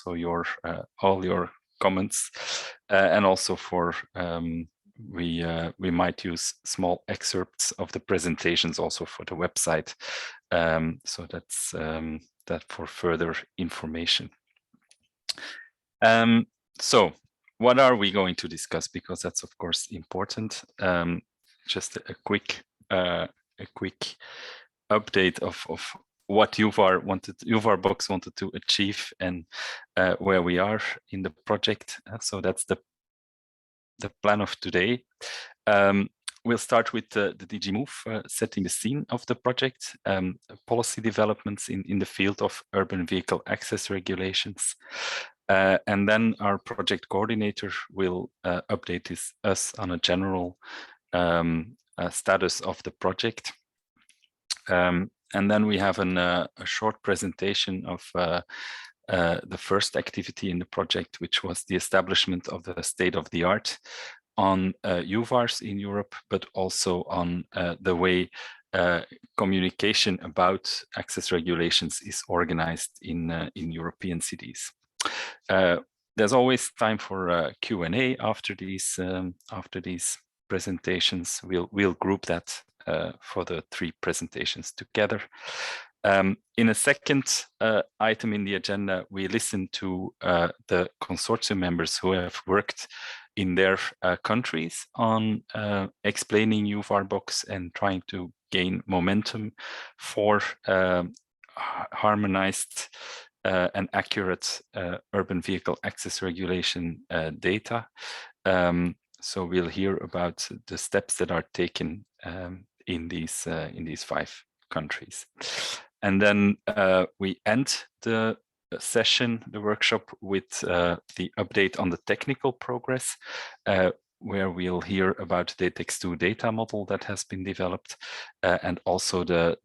also your all your comments, and also for we might use small excerpts of the presentations also for the website. So that's that for further information. So what are we going to discuss? Because that's of course important. Just a quick update of what UVAR Box wanted to achieve and where we are in the project. So that's the plan of today. We'll start with the DG Move, setting the scene of the project, policy developments in the field of urban vehicle access regulations. And then our project coordinator will update us on a general status of the project. And then we have a short presentation of the first activity in the project, which was the establishment of the state-of-the-art on UVARs in Europe, but also on the way communication about access regulations is organized in European cities. There's always time for Q&A after these presentations. We'll group that for the 3 presentations together. In a second item in the agenda, we listen to the consortium members who have worked in their countries on explaining UVAR Box and trying to gain momentum for harmonized and accurate urban vehicle access regulation data. So we'll hear about the steps that are taken in these 5 countries. And then we end the session, the workshop, with the update on the technical progress, where we'll hear about DATEX II data model that has been developed, and also the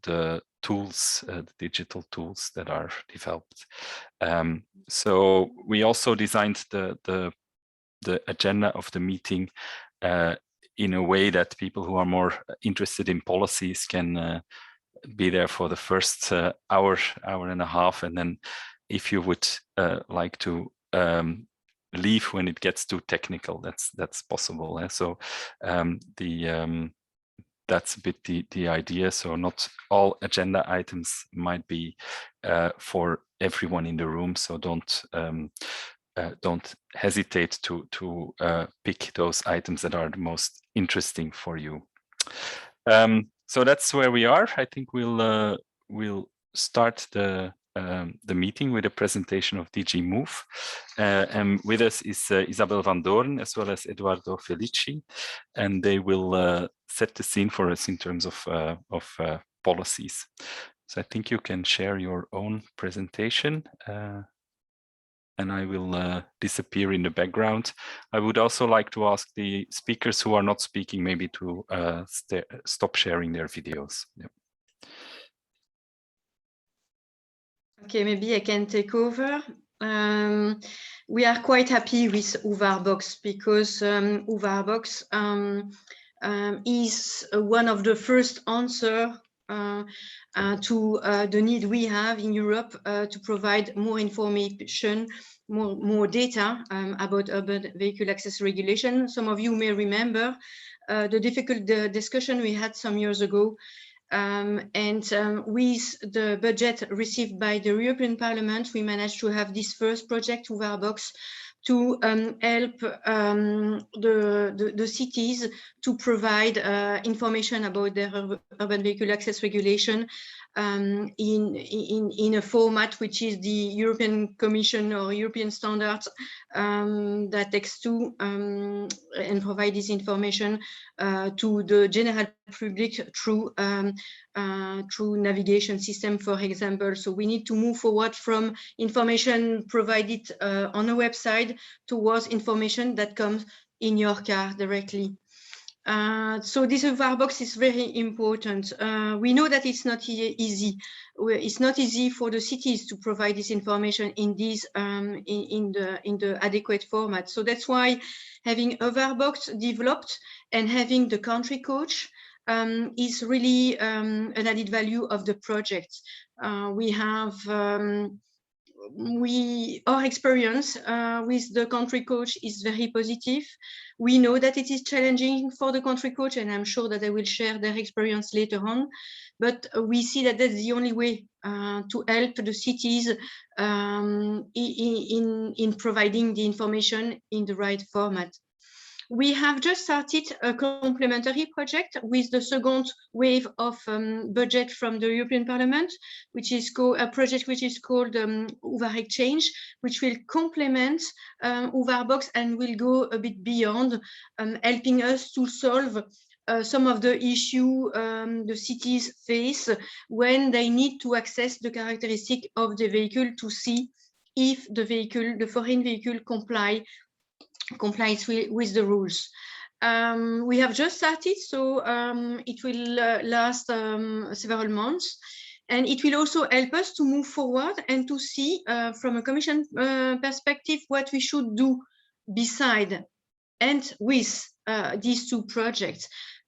tools, the digital tools that are developed. So we also designed the agenda of the meeting in a way that people who are more interested in policies can be there for the first hour and a half, and then if you would like to leave when it gets too technical, that's possible. So that's a bit the idea. So not all agenda items might be for everyone in the room. So don't hesitate to pick those items that are the most interesting for you. So that's where we are. I think we'll start the meeting with a presentation of DG Move. And with us is Isabel van Doorn as well as Eduardo Felici, and they will set the scene for us in terms of policies. So I think you can share your own presentation. And I will disappear in the background. I would also like to ask the speakers who are not speaking maybe to stop sharing their videos. Yep. Okay, maybe I can take over. We are quite happy with UVAR Box because UVAR Box is one of the first answers to the need we have in Europe to provide more information, more data about urban vehicle access regulation. Some of you may remember the difficult discussion we had some years ago. With the budget received by the European Parliament, we managed to have this first project, UVAR Box, to help the cities to provide information about their urban vehicle access regulation in a format which is the European Commission or European standards DATEX II, and provide this information to the general public through navigation system, for example. So we need to move forward from information provided on a website towards information that comes in your car directly. So this UVAR Box is very important. We know that it's not easy. It's not easy for the cities to provide this information in this in the adequate format. So that's why having UVAR Box developed and having the country coach is really an added value of the project. We have our experience with the country coach is very positive. We know that it is challenging for the country coach, and I'm sure that they will share their experience later on. But we see that that's the only way to help the cities in providing the information in the right format. We have just started a complementary project with the second wave of budget from the European Parliament, which is a project which is called UVAR Exchange, which will complement UVAR Box and will go a bit beyond, helping us to solve some of the issue the cities face when they need to access the characteristic of the vehicle to see if the foreign vehicle complies with the rules. We have just started, so it will last several months, and it will also help us to move forward and to see from a Commission perspective what we should do beside and with these two projects.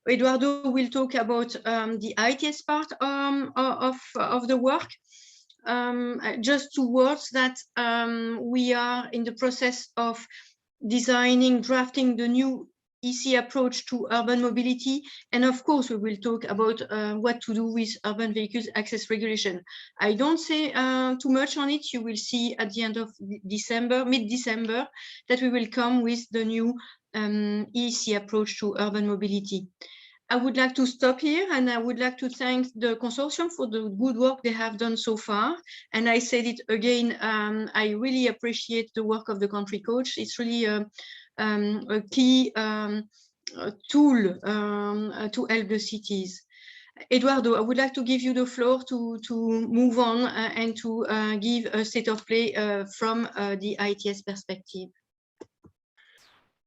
Eduardo will talk about the ITS part of the work. Just 2 words that we are in the process of drafting the new EC approach to urban mobility. And of course, we will talk about what to do with urban vehicles access regulation. I don't say too much on it. You will see at the end of December, mid-December, that we will come with the new EC approach to urban mobility. I would like to stop here, and I would like to thank the consortium for the good work they have done so far. And I said it again, I really appreciate the work of the country coach. It's really a key tool to help the cities. Eduardo, I would like to give you the floor to move on and to give a state of play from the ITS perspective.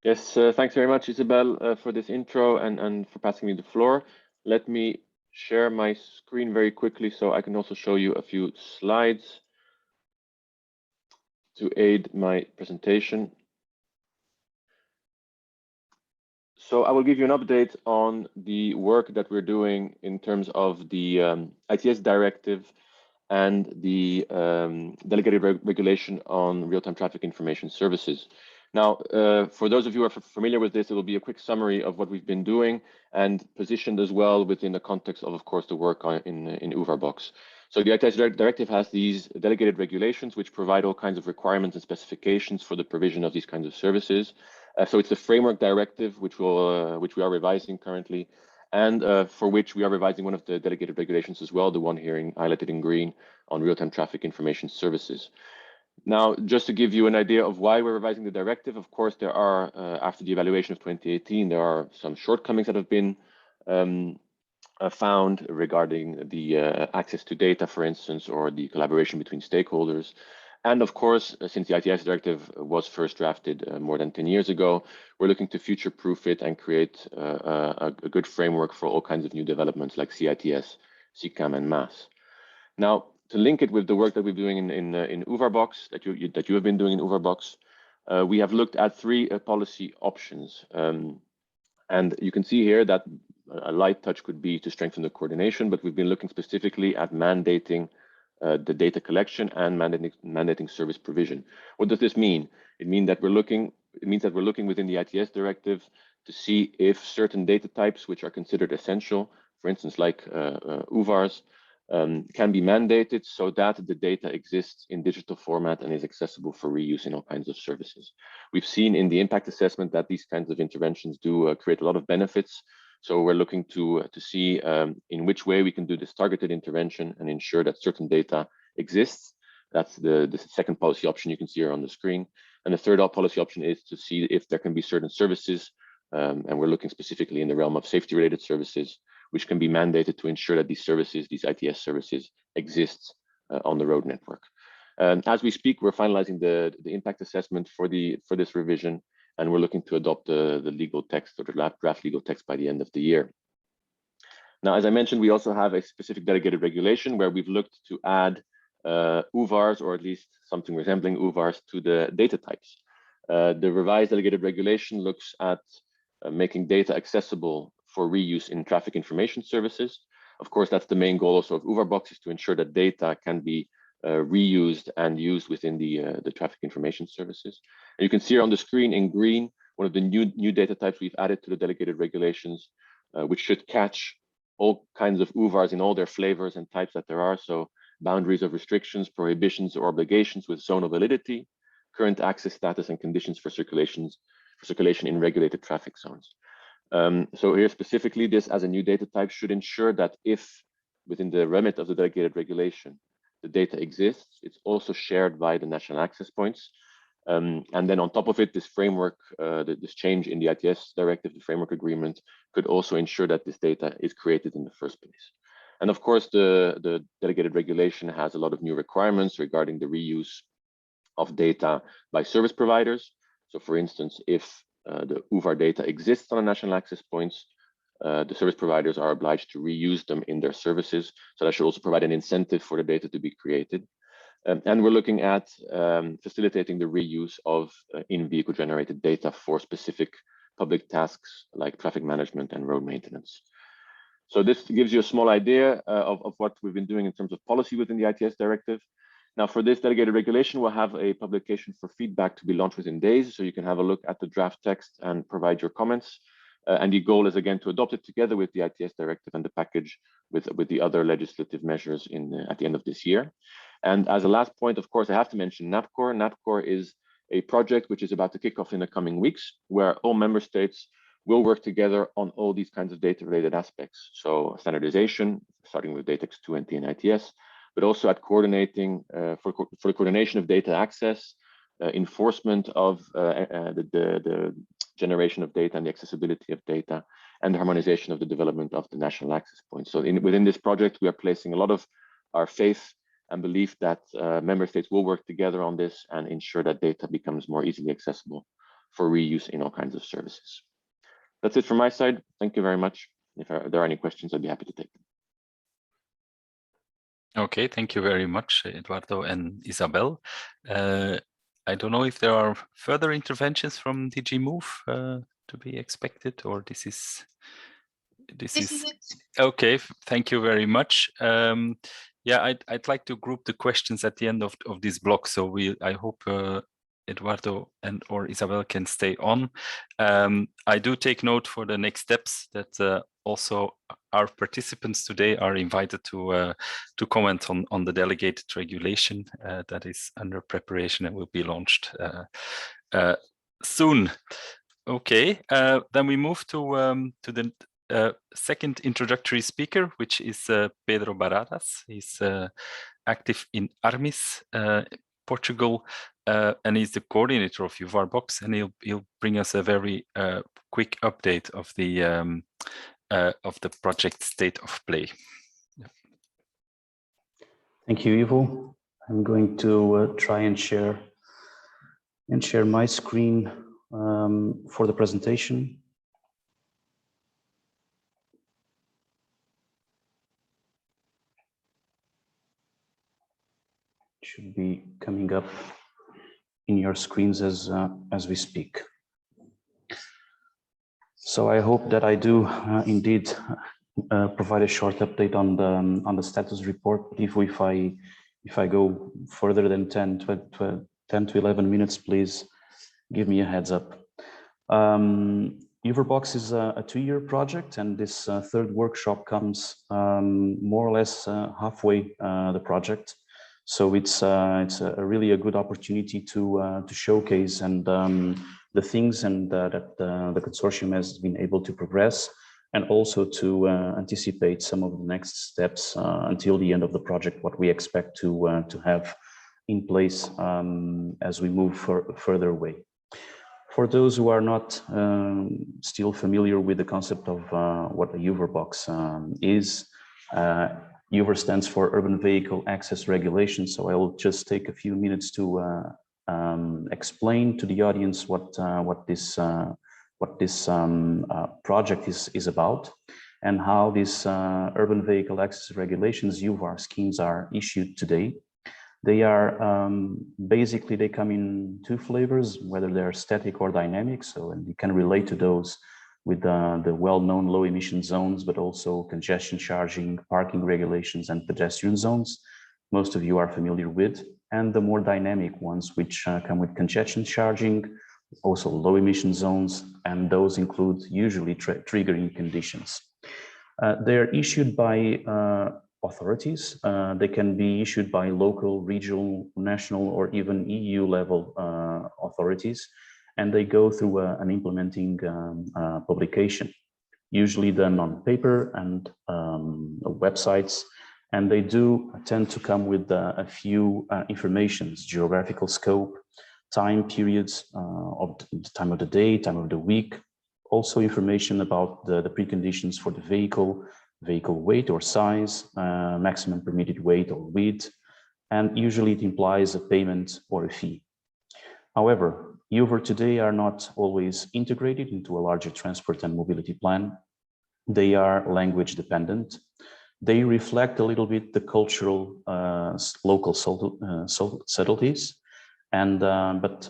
Yes, thanks very much, Isabel, for this intro and for passing me the floor. Let me share my screen very quickly so I can also show you a few slides to aid my presentation. So I will give you an update on the work that we're doing in terms of the ITS directive and the delegated regulation on real-time traffic information services. Now, for those of you who are familiar with this, it will be a quick summary of what we've been doing and positioned as well within the context of course, the work in UVAR Box. So the ITS directive has these delegated regulations which provide all kinds of requirements and specifications for the provision of these kinds of services. So it's the framework directive which we are revising currently, and for which we are revising one of the delegated regulations as well, the one here highlighted in green on real-time traffic information services. Now, just to give you an idea of why we're revising the directive, of course, there are, after the evaluation of 2018, there are some shortcomings that have been found regarding the access to data, for instance, or the collaboration between stakeholders. And of course, since the ITS directive was first drafted more than 10 years ago, we're looking to future-proof it and create a good framework for all kinds of new developments like CITS, CCAM, and MAS. Now, to link it with the work that we're doing in UVAR Box, that you have been doing in UVAR Box, we have looked at 3 policy options. And you can see here that a light touch could be to strengthen the coordination, but we've been looking specifically at mandating the data collection and mandating service provision. What does this mean? It means that we're looking within the ITS directive to see if certain data types which are considered essential, for instance, like UVARs, can be mandated so that the data exists in digital format and is accessible for reuse in all kinds of services. We've seen in the impact assessment that these kinds of interventions do create a lot of benefits. So we're looking to see in which way we can do this targeted intervention and ensure that certain data exists. That's the second policy option you can see here on the screen. And the third policy option is to see if there can be certain services, and we're looking specifically in the realm of safety-related services, which can be mandated to ensure that these services, these ITS services, exist on the road network. As we speak, we're finalizing the impact assessment for this revision, and we're looking to adopt the legal text or the draft legal text by the end of the year. Now, as I mentioned, we also have a specific delegated regulation where we've looked to add UVARs, or at least something resembling UVARs, to the data types. The revised delegated regulation looks at making data accessible for reuse in traffic information services. Of course, that's the main goal also of UVAR Box, is to ensure that data can be reused and used within the traffic information services. And you can see here on the screen in green, one of the new data types we've added to the delegated regulations, which should catch all kinds of UVARs in all their flavors and types that there are. So boundaries of restrictions, prohibitions, or obligations with zone of validity, current access status and conditions for circulation in regulated traffic zones. So here specifically, this as a new data type should ensure that if within the remit of the delegated regulation, the data exists, it's also shared by the national access points. And then on top of it, this framework, this change in the ITS directive, the framework agreement, could also ensure that this data is created in the first place. And of course, the delegated regulation has a lot of new requirements regarding the reuse of data by service providers. So for instance, if the UVAR data exists on the national access points, the service providers are obliged to reuse them in their services. So that should also provide an incentive for the data to be created. And we're looking at facilitating the reuse of in-vehicle generated data for specific public tasks like traffic management and road maintenance. So this gives you a small idea of what we've been doing in terms of policy within the ITS directive. Now for this delegated regulation, we'll have a publication for feedback to be launched within days. So you can have a look at the draft text and provide your comments. And the goal is again to adopt it together with the ITS directive and the package with the other legislative measures at the end of this year. And as a last point, of course, I have to mention NAPCOR. NAPCOR is a project which is about to kick off in the coming weeks, where all member states will work together on all these kinds of data-related aspects. So standardization, starting with DATEX II and TNITS, but also at coordinating for the coordination of data access, enforcement of the generation of data and the accessibility of data, and the harmonization of the development of the national access points. So within this project, we are placing a lot of our faith and belief that member states will work together on this and ensure that data becomes more easily accessible for reuse in all kinds of services. That's it from my side. Thank you very much. If there are any questions, I'd be happy to take them. Okay, thank you very much, Eduardo and Isabel. I don't know if there are further interventions from DG Move to be expected, or this is it. Okay. Thank you very much. Yeah, I'd like to group the questions at the end of this block. So I hope Eduardo or Isabel can stay on. I do take note for the next steps that also our participants today are invited to comment on the delegated regulation that is under preparation and will be launched soon. Okay, then we move to the second introductory speaker, which is Pedro Baradas. He's active in ARMIS, Portugal, and he's the coordinator of UVAR Box, and he'll bring us a very quick update of the project state of play. Yeah. Thank you, Ivo. I'm going to try and share my screen for the presentation. It should be coming up in your screens as we speak. So I hope that I do indeed provide a short update on the status report. If I go further than 10 to 11 minutes, please give me a heads up. UVAR Box is a 2-year project, and this third workshop comes more or less halfway the project. So it's a really a good opportunity to showcase and the things and that the consortium has been able to progress, and also to anticipate some of the next steps until the end of the project, what we expect to have in place as we move further away. For those who are not still familiar with the concept of what a UVAR Box is, UVAR stands for Urban Vehicle Access Regulation. So I will just take a few minutes to explain to the audience what this project is about, and how these Urban Vehicle Access Regulations, UVAR schemes, are issued today. They are basically, they come in 2 flavors, whether they're static or dynamic. So, and you can relate to those with the well-known low emission zones, but also congestion charging, parking regulations, and pedestrian zones. most of you are familiar with, and the more dynamic ones, which come with congestion charging, also low emission zones, and those include usually triggering conditions. They're issued by authorities. They can be issued by local, regional, national, or even EU level authorities, and they go through an implementing publication, usually done on paper and websites, and they do tend to come with a few informations: geographical scope, time periods of the time of the day, time of the week, also information about the preconditions for the vehicle weight or size, maximum permitted weight or width, and usually it implies a payment or a fee. However, UVAR today are not always integrated into a larger transport and mobility plan. They are language dependent. They reflect a little bit the cultural local subtleties, and but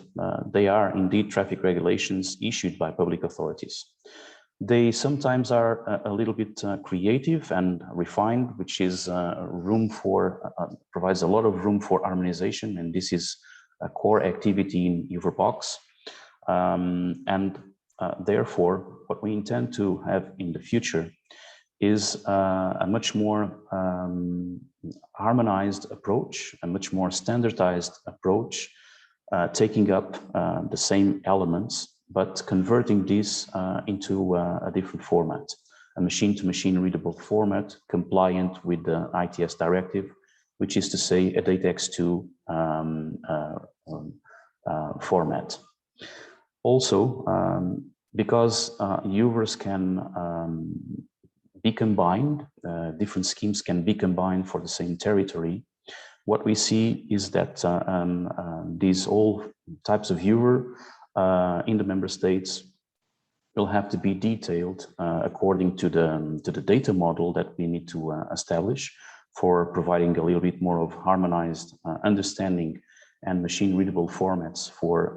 they are indeed traffic regulations issued by public authorities. They sometimes are a little bit creative and refined, which is room for provides a lot of room for harmonization, and this is a core activity in UVAR Box. Therefore, what we intend to have in the future is a much more harmonized approach, a much more standardized approach, taking up the same elements, but converting this into a different format, a machine-to-machine readable format compliant with the ITS directive, which is to say a DATEX II format. Also, because UVARs can be combined, different schemes can be combined for the same territory, what we see is that these all types of UVAR in the member states will have to be detailed according to the data model that we need to establish for providing a little bit more of harmonized understanding and machine readable formats for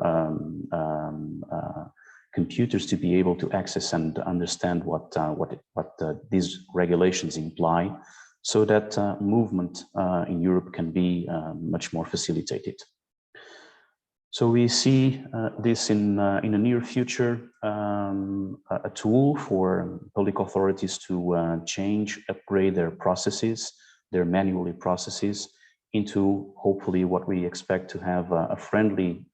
computers to be able to access and understand what these regulations imply, so that movement in Europe can be much more facilitated. So we see this in the near future, a tool for public authorities to change, upgrade their processes, their manual processes, into hopefully what we expect to have a friendly,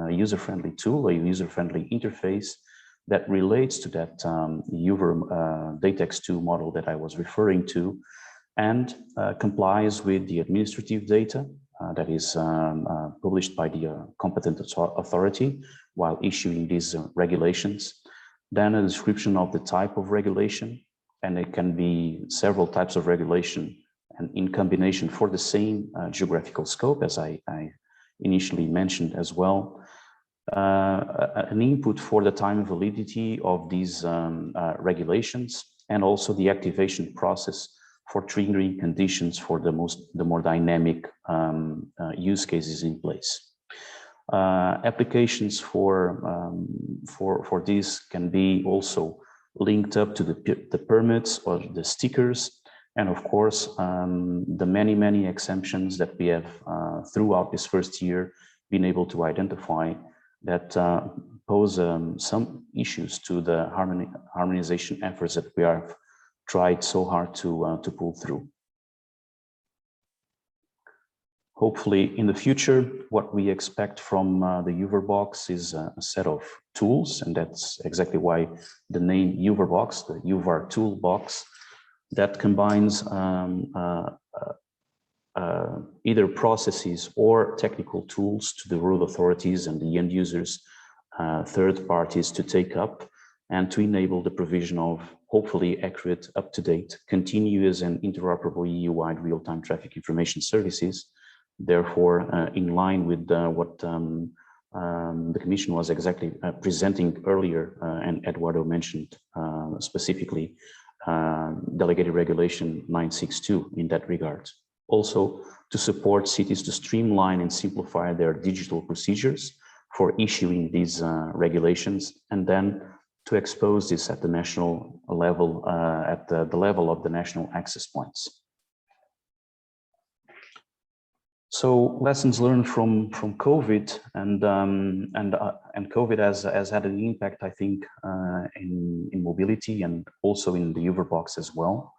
user-friendly tool, a user-friendly interface that relates to that UVAR DATEX II model that I was referring to, and complies with the administrative data that is published by the competent authority while issuing these regulations. Then a description of the type of regulation, and it can be several types of regulation and in combination for the same geographical scope, as I initially mentioned as well. An input for the time validity of these regulations, and also the activation process for triggering conditions for the more dynamic use cases in place. Applications for this can be also linked up to the permits or the stickers, and of course the many exemptions that we have throughout this first year been able to identify that pose some issues to the harmonization efforts that we have tried so hard to pull through. Hopefully in the future, what we expect from the UVAR Box is a set of tools, and that's exactly why the name UVAR Box, the UVAR Toolbox, that combines either processes or technical tools to the road authorities and the end users, third parties to take up and to enable the provision of hopefully accurate, up-to-date, continuous and interoperable EU-wide real-time traffic information services. Therefore, in line with what the Commission was exactly presenting earlier, and Eduardo mentioned specifically Delegated Regulation 962 in that regard. Also, to support cities to streamline and simplify their digital procedures for issuing these regulations, and then to expose this at the national level, at the level of the national access points. So lessons learned from COVID, and COVID has had an impact, I think, in mobility and also in the UVAR box as well.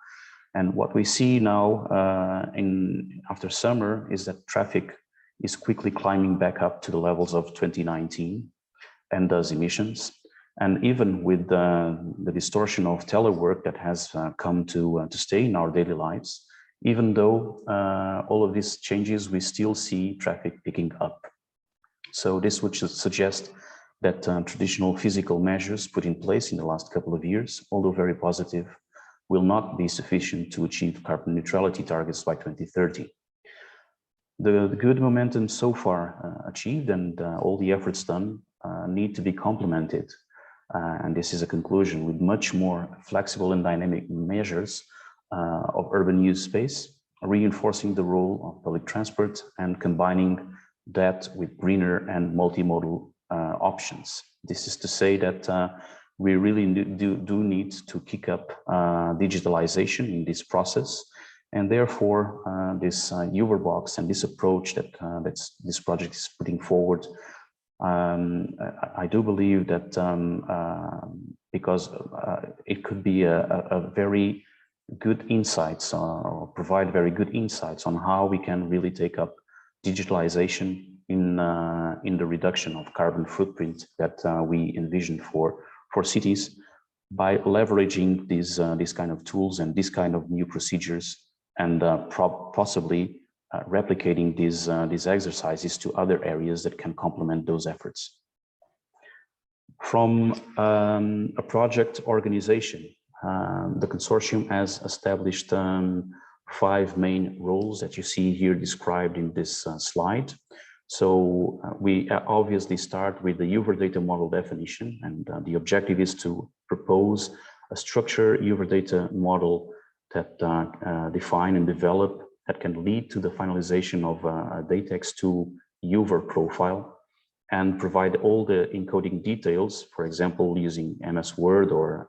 And what we see now after summer is that traffic is quickly climbing back up to the levels of 2019, and thus emissions. And even with the distortion of telework that has come to stay in our daily lives, even though all of these changes, we still see traffic picking up. So this would suggest that traditional physical measures put in place in the last couple of years, although very positive, will not be sufficient to achieve carbon neutrality targets by 2030. The good momentum so far achieved and all the efforts done need to be complemented. And this is a conclusion with much more flexible and dynamic measures of urban use space, reinforcing the role of public transport and combining that with greener and multimodal options. This is to say that we really do need to kick up digitalization in this process, and therefore this UVAR box and this approach that this project is putting forward, I do believe that because it could be a very good insights or provide very good insights on how we can really take up digitalization in the reduction of carbon footprint that we envision for cities by leveraging these kind of tools and this kind of new procedures, and possibly replicating these exercises to other areas that can complement those efforts. From a project organization, the consortium has established 5 main roles that you see here described in this slide. So we obviously start with the UVAR data model definition, and the objective is to propose a structured UVAR data model that define and develop that can lead to the finalization of a DATEX II UVAR profile and provide all the encoding details, for example, using MS Word or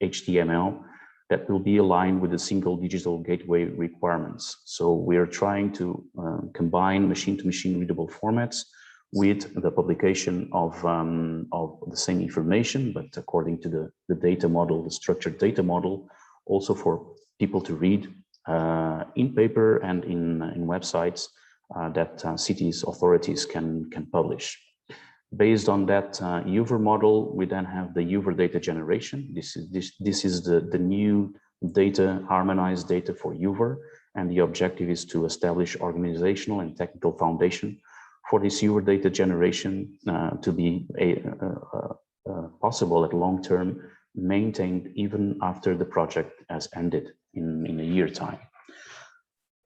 HTML, that will be aligned with the single digital gateway requirements. So we are trying to combine machine-to-machine readable formats with the publication of the same information, but according to the data model, the structured data model, also for people to read in paper and in websites that cities, authorities can publish. Based on that UVAR model, we then have the UVAR data generation. This is the new data, harmonized data for UVAR, and the objective is to establish organizational and technical foundation for this UVAR data generation to be possible at long term, maintained even after the project has ended in a year time.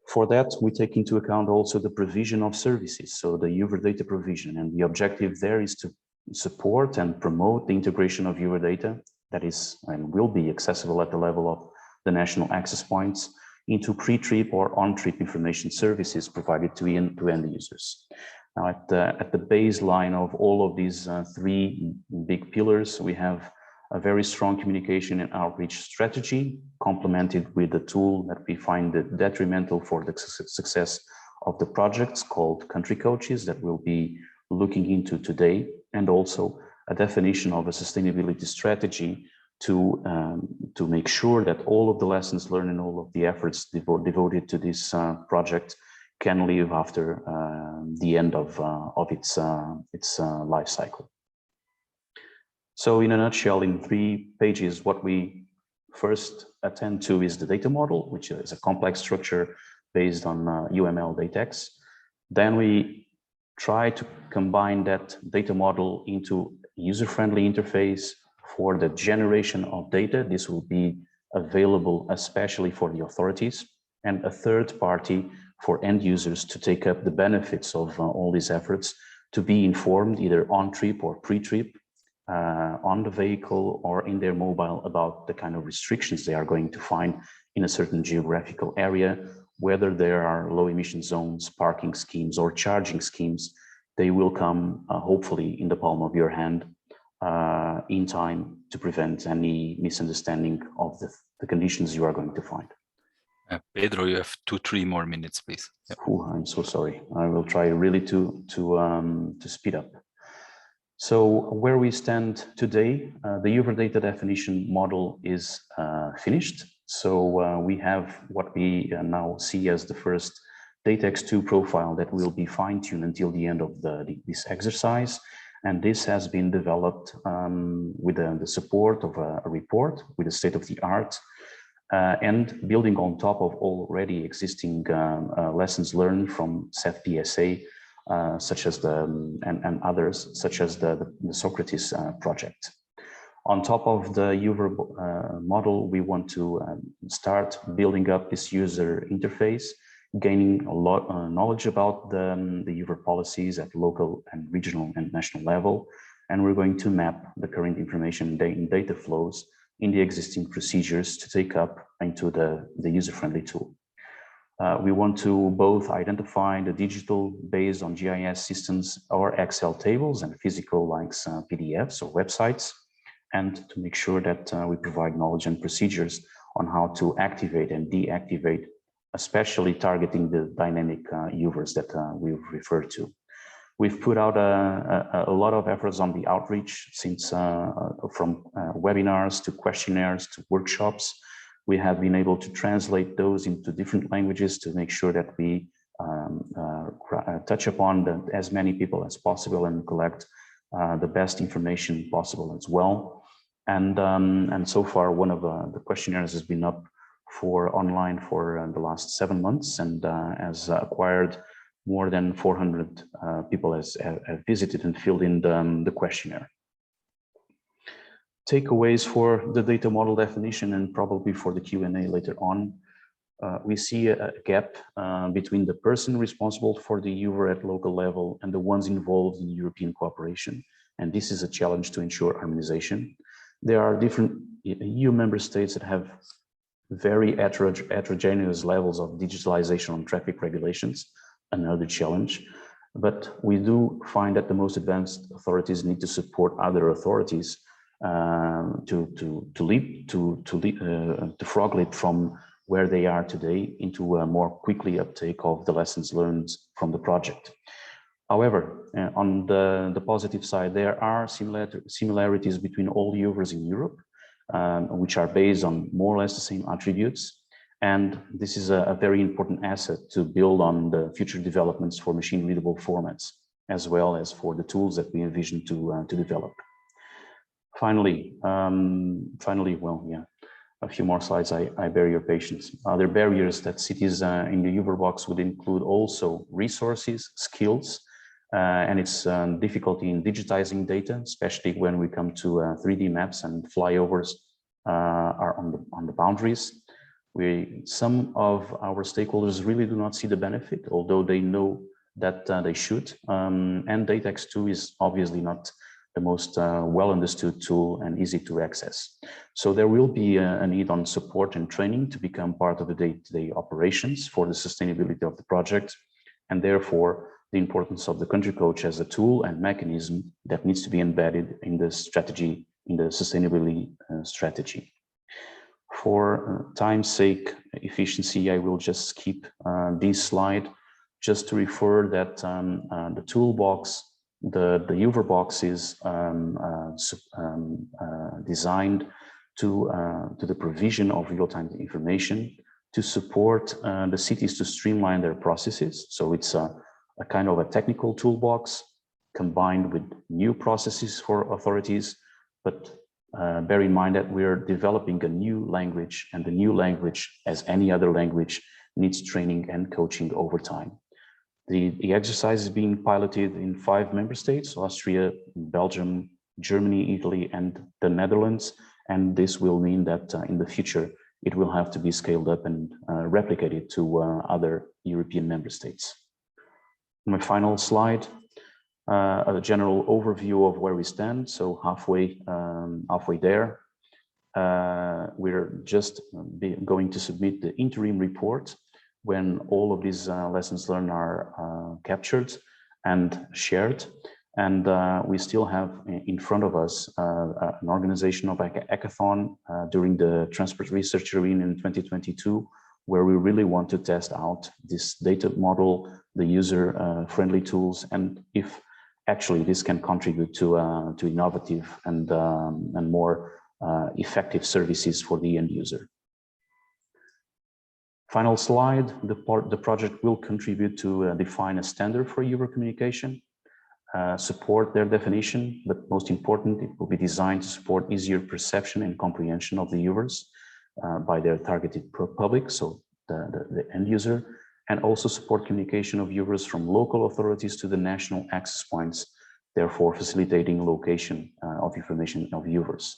For that, we take into account also the provision of services, so the UVAR data provision, and the objective there is to support and promote the integration of UVAR data that is and will be accessible at the level of the national access points into pre-trip or on-trip information services provided to end users. Now, at the baseline of all of these 3 big pillars, we have a very strong communication and outreach strategy, complemented with a tool that we find detrimental for the success of the projects called country coaches that we'll be looking into today, and also a definition of a sustainability strategy to make sure that all of the lessons learned and all of the efforts devoted to this project can live after the end of its life cycle. So in a nutshell, in 3 pages, what we first attend to is the data model, which is a complex structure based on UML DATEX. Then we try to combine that data model into user-friendly interface for the generation of data. This will be available especially for the authorities, and a third party for end users to take up the benefits of all these efforts, to be informed either on trip or pre-trip, on the vehicle or in their mobile about the kind of restrictions they are going to find in a certain geographical area, whether there are low emission zones, parking schemes or charging schemes. They will come hopefully in the palm of your hand in time to prevent any misunderstanding of the conditions you are going to find. Pedro, you have 2-3 more minutes, please. Yep. Ooh, I'm so sorry. I will try really to speed up. So where we stand today, the UVAR data definition model is finished. So we have what we now see as the first DATEX II profile that will be fine-tuned until the end of this exercise. And this has been developed with the support of a report with the state-of-the-art and building on top of already existing lessons learned from SET-PSA, such as and others, such as the Socrates project. On top of the UVAR model, we want to start building up this user interface, gaining a lot of knowledge about the UVAR policies at local and regional and national level. And we're going to map the current information in data flows in the existing procedures to take up into the user-friendly tool. We want to both identify the digital based on GIS systems or Excel tables and physical like PDFs or websites, and to make sure that we provide knowledge and procedures on how to activate and deactivate, especially targeting the dynamic UVARs that we've referred to. We've put out a lot of efforts on the outreach, since from webinars to questionnaires to workshops. We have been able to translate those into different languages to make sure that we touch upon as many people as possible and collect the best information possible as well. And so far, one of the questionnaires has been up online for the last 7 months and has acquired more than 400 people have visited and filled in the questionnaire. Takeaways for the data model definition and probably for the Q&A later on. We see a gap between the person responsible for the UVAR at local level and the ones involved in European cooperation. And this is a challenge to ensure harmonization. There are different EU member states that have very heterogeneous levels of digitalization on traffic regulations, another challenge. But we do find that the most advanced authorities need to support other authorities to frog leap from where they are today into a more quickly uptake of the lessons learned from the project. However, on the positive side, there are similarities between all UVARs in Europe, which are based on more or less the same attributes. And this is a very important asset to build on the future developments for machine-readable formats, as well as for the tools that we envision to develop. Finally, well, yeah, a few more slides. I bear your patience. Other barriers that cities in the UVAR box would include also resources, skills, and it's difficulty in digitizing data, especially when we come to 3D maps and flyovers are on the boundaries. Some of our stakeholders really do not see the benefit, although they know that they should. And DATEX II is obviously not the most well understood tool and easy to access. So there will be a need on support and training to become part of the day-to-day operations for the sustainability of the project, and therefore the importance of the country coach as a tool and mechanism that needs to be embedded in the strategy, in the sustainability strategy. For time's sake, efficiency, I will just skip this slide, just to refer that the toolbox, the UVAR box is designed to the provision of real-time information to support the cities to streamline their processes. So it's a kind of a technical toolbox combined with new processes for authorities, but bear in mind that we're developing a new language, and the new language, as any other language, needs training and coaching over time. The exercise is being piloted in 5 member states: Austria, Belgium, Germany, Italy, and the Netherlands. And this will mean that in the future, it will have to be scaled up and replicated to other European member states. My final slide, a general overview of where we stand. So halfway there. We're just going to submit the interim report when all of these lessons learned are captured and shared. And we still have in front of us an organization of hackathon during the Transport Research Arena in 2022, where we really want to test out this data model, the user-friendly tools, and if actually this can contribute to innovative and more effective services for the end user. Final slide, the project will contribute to define a standard for UVAR communication, support their definition, but most important, it will be designed to support easier perception and comprehension of the UVARs by their targeted public, so the end user, and also support communication of UVARs from local authorities to the national access points, therefore facilitating location of information of UVARs.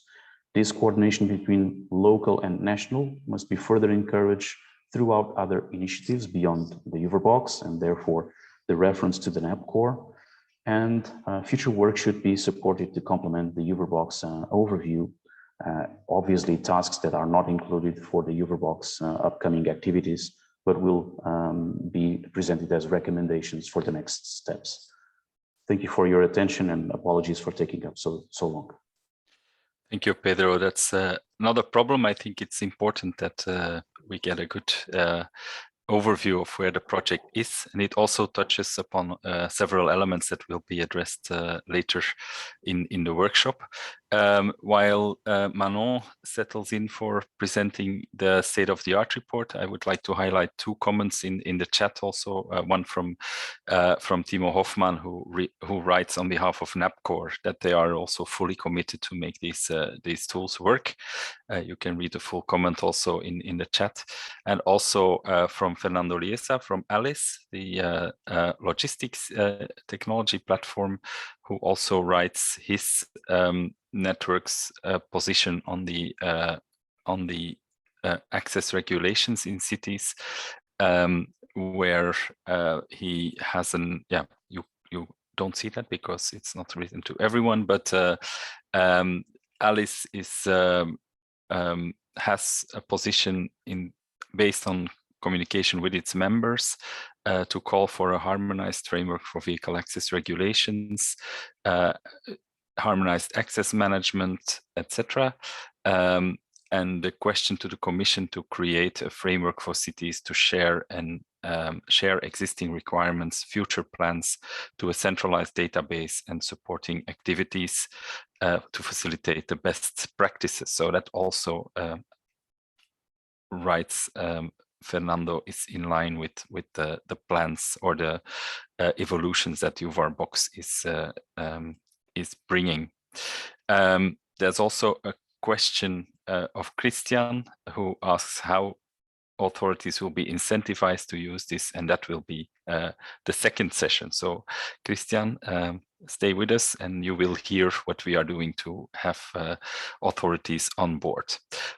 This coordination between local and national must be further encouraged throughout other initiatives beyond the UVAR box, and therefore the reference to the NAP core. And future work should be supported to complement the UVAR box overview. Obviously, tasks that are not included for the UVAR box upcoming activities, but will be presented as recommendations for the next steps. Thank you for your attention, and apologies for taking up so long. Thank you, Pedro. That's not a problem. I think it's important that we get a good overview of where the project is, and it also touches upon several elements that will be addressed later in the workshop. While Manon settles in for presenting the state-of-the-art report, I would like to highlight two comments in the chat also, one from Timo Hoffman, who writes on behalf of NAPCore that they are also fully committed to make these tools work. You can read the full comment also in the chat. And also from Fernando Liesa from Alice, the logistics technology platform, who also writes his network's position on the access regulations in cities, where he has you don't see that because it's not written to everyone, but Alice is has a position based on communication with its members to call for a harmonized framework for vehicle access regulations, harmonized access management, etc. And the question to the Commission to create a framework for cities to share and share existing requirements, future plans to a centralized database, and supporting activities to facilitate the best practices. So that also writes Fernando is in line with the plans or the evolutions that UVAR Box is bringing. There's also a question of Christian, who asks how authorities will be incentivized to use this, and that will be the second session. So Christian, stay with us and you will hear what we are doing to have authorities on board.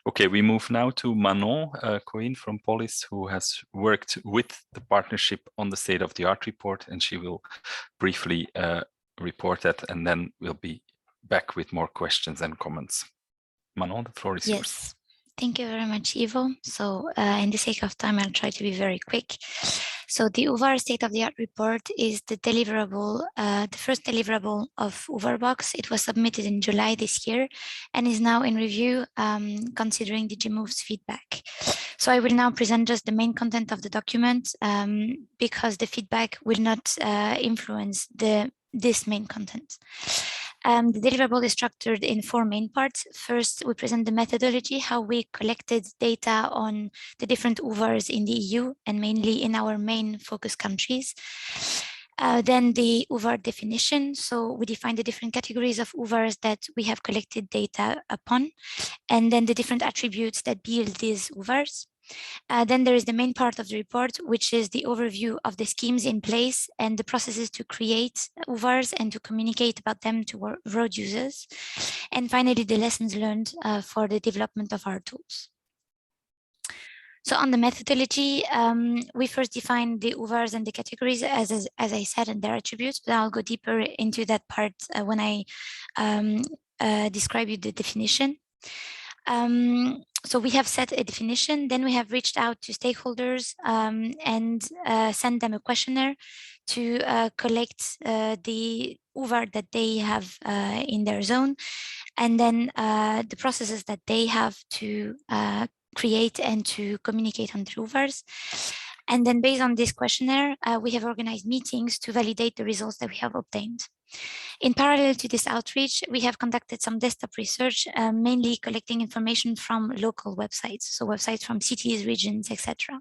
Okay, we move now to Manon Cohen from Polis, who has worked with the partnership on the state-of-the-art report, and she will briefly report that, and then we'll be back with more questions and comments. Manon, the floor is yours. Thank you very much, Ivo. So in the sake of time, I'll try to be very quick. So the UVAR state-of-the-art report is the deliverable, the first deliverable of UVAR Box. It was submitted in July this year and is now in review, considering the GMOV's feedback. So I will now present just the main content of the document because the feedback will not influence this main content. The deliverable is structured in 4 main parts. First, we present the methodology, how we collected data on the different UVARs in the EU and mainly in our main focus countries. Then the UVAR definition. So we define the different categories of UVARs that we have collected data upon, and then the different attributes that build these UVARs. Then there is the main part of the report, which is the overview of the schemes in place and the processes to create UVARs and to communicate about them to road users. And finally, the lessons learned for the development of our tools. So on the methodology, we first define the UVARs and the categories, as I said, and their attributes, but I'll go deeper into that part when I describe you the definition. So we have set a definition, then we have reached out to stakeholders and sent them a questionnaire to collect the UVAR that they have in their zone, and then the processes that they have to create and to communicate on the UVARs. And then based on this questionnaire, we have organized meetings to validate the results that we have obtained. In parallel to this outreach, we have conducted some desktop research, mainly collecting information from local websites, so websites from cities, regions, etc.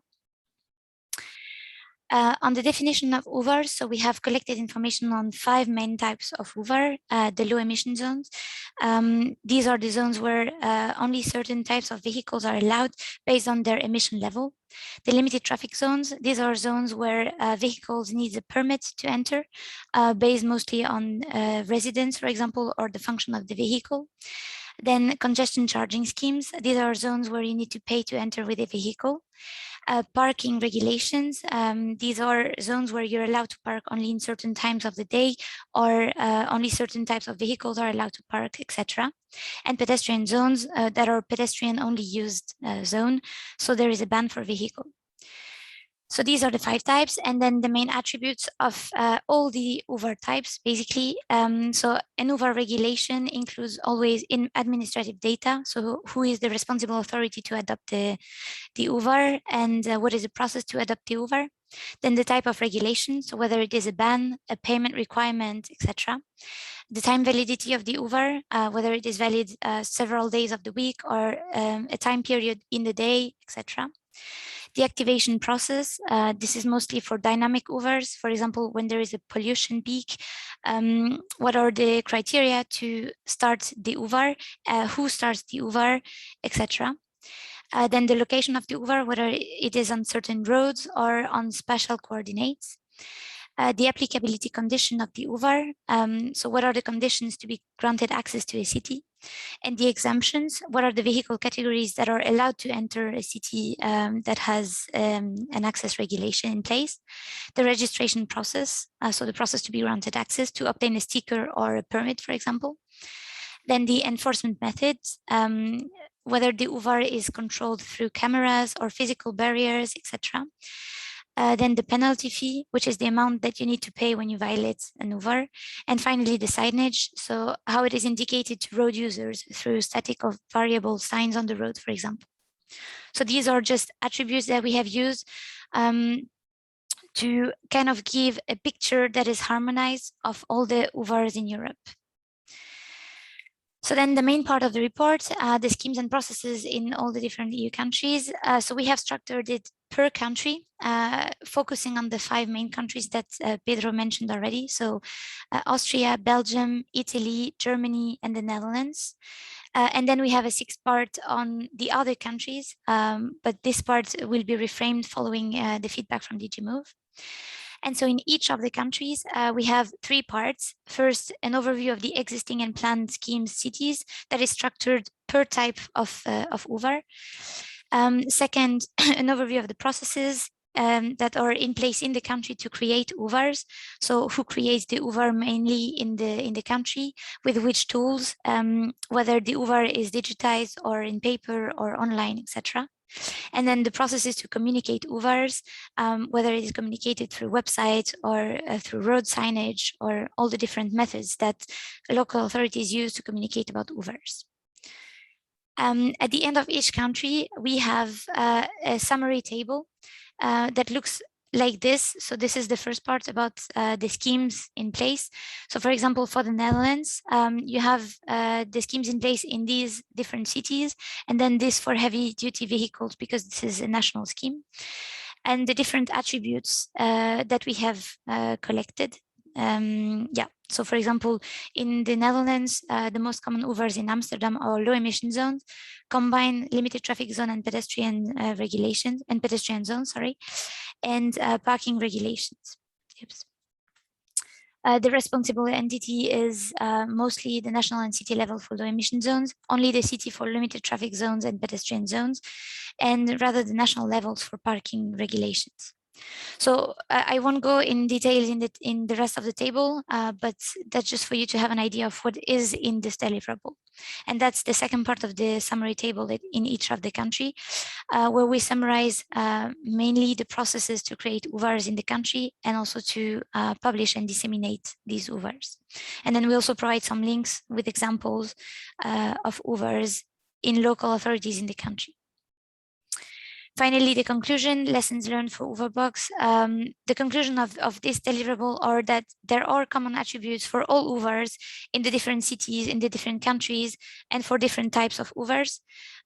On the definition of UVARs, so we have collected information on 5 main types of UVAR, the low emission zones. These are the zones where only certain types of vehicles are allowed based on their emission level. The limited traffic zones, these are zones where vehicles need a permit to enter, based mostly on residence, for example, or the function of the vehicle. Then congestion charging schemes, these are zones where you need to pay to enter with a vehicle. Parking regulations, these are zones where you're allowed to park only in certain times of the day, or only certain types of vehicles are allowed to park, etc. And pedestrian zones that are pedestrian only used zone, so there is a ban for vehicle. So these are the 5 types, and then the main attributes of all the UVAR types, basically. So an UVAR regulation includes always in administrative data. So who is the responsible authority to adopt the UVAR, and what is the process to adopt the UVAR? Then the type of regulation, so whether it is a ban, a payment requirement, etc. The time validity of the UVAR, whether it is valid several days of the week or a time period in the day, etc. The activation process, this is mostly for dynamic UVARs. For example, when there is a pollution peak, what are the criteria to start the UVAR, who starts the UVAR, etc. Then the location of the UVAR, whether it is on certain roads or on spatial coordinates. The applicability condition of the UVAR, so what are the conditions to be granted access to a city? And the exemptions, what are the vehicle categories that are allowed to enter a city that has an access regulation in place? The registration process, so the process to be granted access to obtain a sticker or a permit, for example. Then the enforcement methods, whether the UVAR is controlled through cameras or physical barriers, etc. Then the penalty fee, which is the amount that you need to pay when you violate an UVAR. And finally, the signage, so how it is indicated to road users through static or variable signs on the road, for example. So these are just attributes that we have used to kind of give a picture that is harmonized of all the UVARs in Europe. So then the main part of the report, the schemes and processes in all the different EU countries. So we have structured it per country, focusing on the 5 main countries that Pedro mentioned already. So Austria, Belgium, Italy, Germany, and the Netherlands. And then we have a 6th part on the other countries, but this part will be reframed following the feedback from DG Move. And so in each of the countries, we have 3 parts. First, an overview of the existing and planned schemes, cities that is structured per type of UVAR. Second, an overview of the processes that are in place in the country to create UVARs. So who creates the UVAR mainly in the country, with which tools, whether the UVAR is digitized or in paper or online, etc. And then the processes to communicate UVARs, whether it is communicated through websites or through road signage, or all the different methods that local authorities use to communicate about UVARs. At the end of each country, we have a summary table that looks like this. So this is the first part about the schemes in place. So for example, for the Netherlands, you have the schemes in place in these different cities, and then this for heavy duty vehicles, because this is a national scheme, and the different attributes that we have collected. So for example, in the Netherlands, the most common UVARs in Amsterdam are low emission zones, combine limited traffic zone and pedestrian regulations, and pedestrian zones, and parking regulations. Oops. The responsible entity is mostly the national and city level for low emission zones, only the city for limited traffic zones and pedestrian zones, and rather the national levels for parking regulations. So I won't go in details in the rest of the table, but that's just for you to have an idea of what is in this deliverable. And that's the second part of the summary table in each of the country, where we summarize mainly the processes to create UVARs in the country, and also to publish and disseminate these UVARs. And then we also provide some links with examples of UVARs in local authorities in the country. Finally, the conclusion, lessons learned for UVAR Box. The conclusion of this deliverable are that there are common attributes for all UVARs in the different cities, in the different countries, and for different types of UVARs.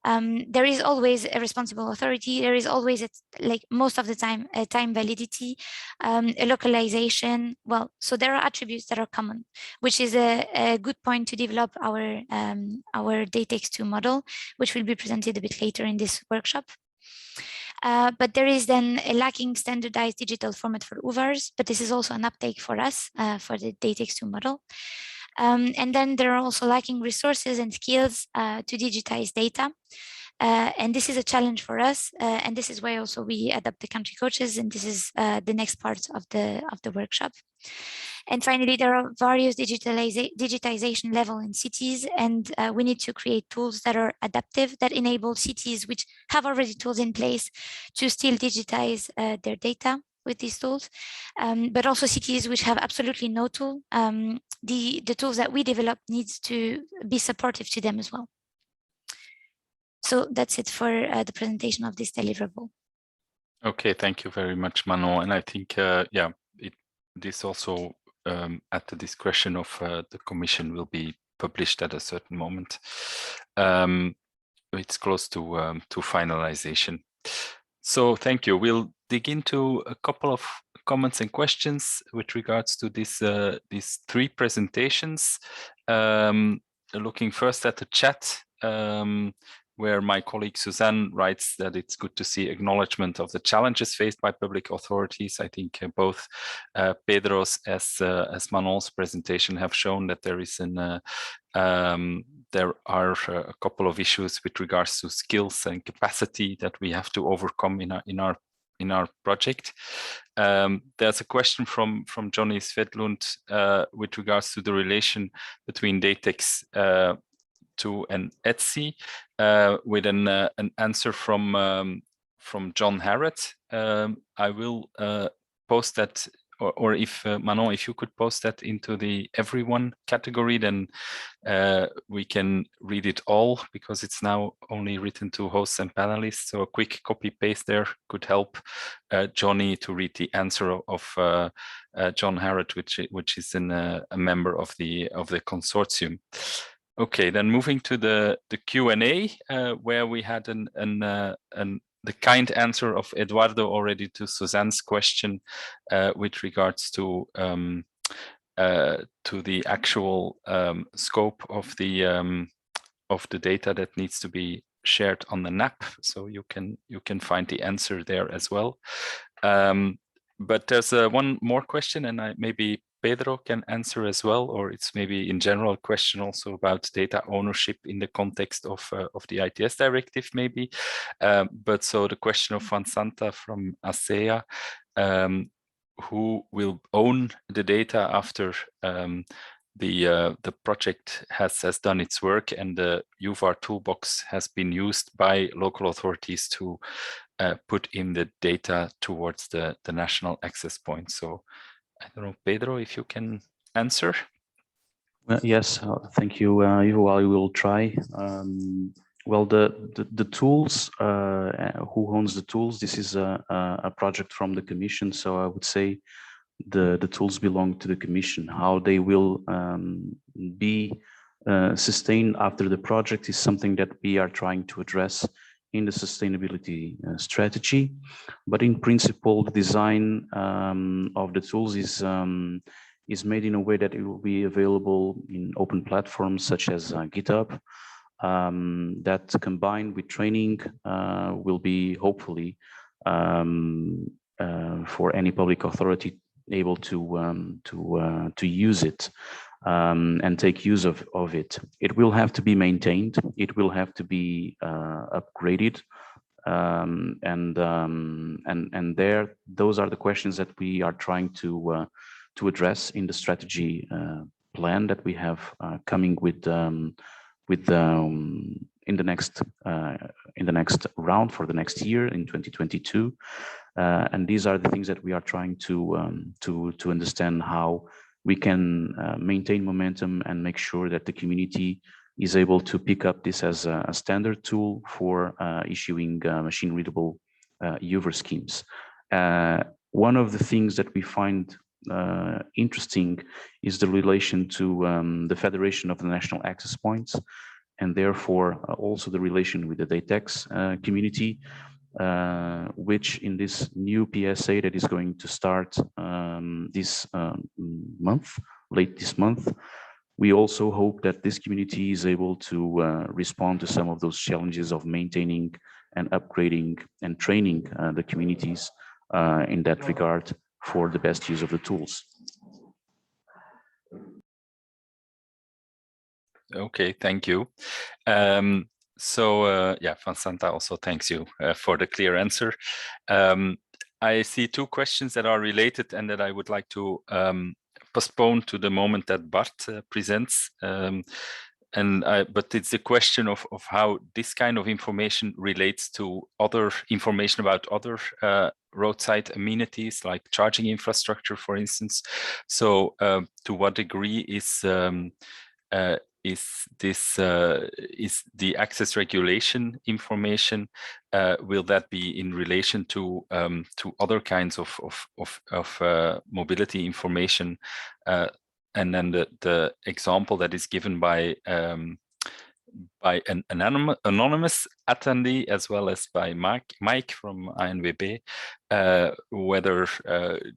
There is always a responsible authority. There is always, like most of the time, a time validity, a localization. Well, so there are attributes that are common, which is a good point to develop our DATEX II model, which will be presented a bit later in this workshop. But there is then a lacking standardized digital format for UVARs, but this is also an uptake for us for the DATEX II model. And then there are also lacking resources and skills to digitize data. And this is a challenge for us. And this is why also we adopt the country coaches. And this is the next part of the workshop. And finally, there are various digitization levels in cities, and we need to create tools that are adaptive, that enable cities which have already tools in place to still digitize their data with these tools, but also cities which have absolutely no tool. The tools that we develop needs to be supportive to them as well. So that's it for the presentation of this deliverable. Okay, thank you very much, Manon. And I think, yeah, this also at the discretion of the Commission will be published at a certain moment. It's close to finalization. So thank you. We'll dig into a couple of comments and questions with regards to this these three presentations. Looking first at the chat, where my colleague Suzanne writes that it's good to see acknowledgement of the challenges faced by public authorities. I think both Pedro's as Manon's presentation have shown that there is there are a couple of issues with regards to skills and capacity that we have to overcome in our project. There's a question from Johnny Svedlund with regards to the relation between DATEX II and ETSI, with an answer from John Harrod. I will post that, or if Manon, if you could post that into the everyone category, then we can read it all, because it's now only written to hosts and panelists. So a quick copy paste there could help Johnny to read the answer of John Harrod, which is a member of the consortium. Okay, then moving to the Q&A, where we had the kind answer of Eduardo already to Suzanne's question with regards to the actual scope of the data that needs to be shared on the NAP. So you can find the answer there as well. But there's one more question, and maybe Pedro can answer as well, or it's maybe in general question also about data ownership in the context of the ITS directive maybe. But so the question of Juan Santa from ASEA, who will own the data after the project has done its work and the UVAR Toolbox has been used by local authorities to put in the data towards the national access point. So I don't know, Pedro, if you can answer. Yes, thank you, Ivo. I will try. Well, the tools, who owns the tools? This is a project from the Commission, so I would say the tools belong to the Commission. How they will be sustained after the project is something that we are trying to address in the sustainability strategy. But in principle, the design of the tools is made in a way that it will be available in open platforms such as GitHub, that combined with training will be hopefully for any public authority able to use it and take use of it. It will have to be maintained. It will have to be upgraded, and those are the questions that we are trying to address in the strategy plan that we have coming in the next round for the next year in 2022, and these are the things that we are trying to understand how we can maintain momentum and make sure that the community is able to pick up this as a standard tool for issuing machine readable UVAR schemes. One of the things that we find interesting is the relation to the Federation of the National Access Points, and therefore also the relation with the DATEX community, which in this new PSA that is going to start this month, late this month, we also hope that this community is able to respond to some of those challenges of maintaining and upgrading and training the communities in that regard for the best use of the tools. Okay, thank you. Yeah, Vincenta also thanks you for the clear answer. I see two questions that are related and that I would like to postpone to the moment that Bart presents. But it's a question of how this kind of information relates to other information about other roadside amenities like charging infrastructure, for instance. So to what degree is the access regulation information, will that be in relation to other kinds of mobility information? And then the example that is given by an anonymous attendee as well as by Mike from ANWB, whether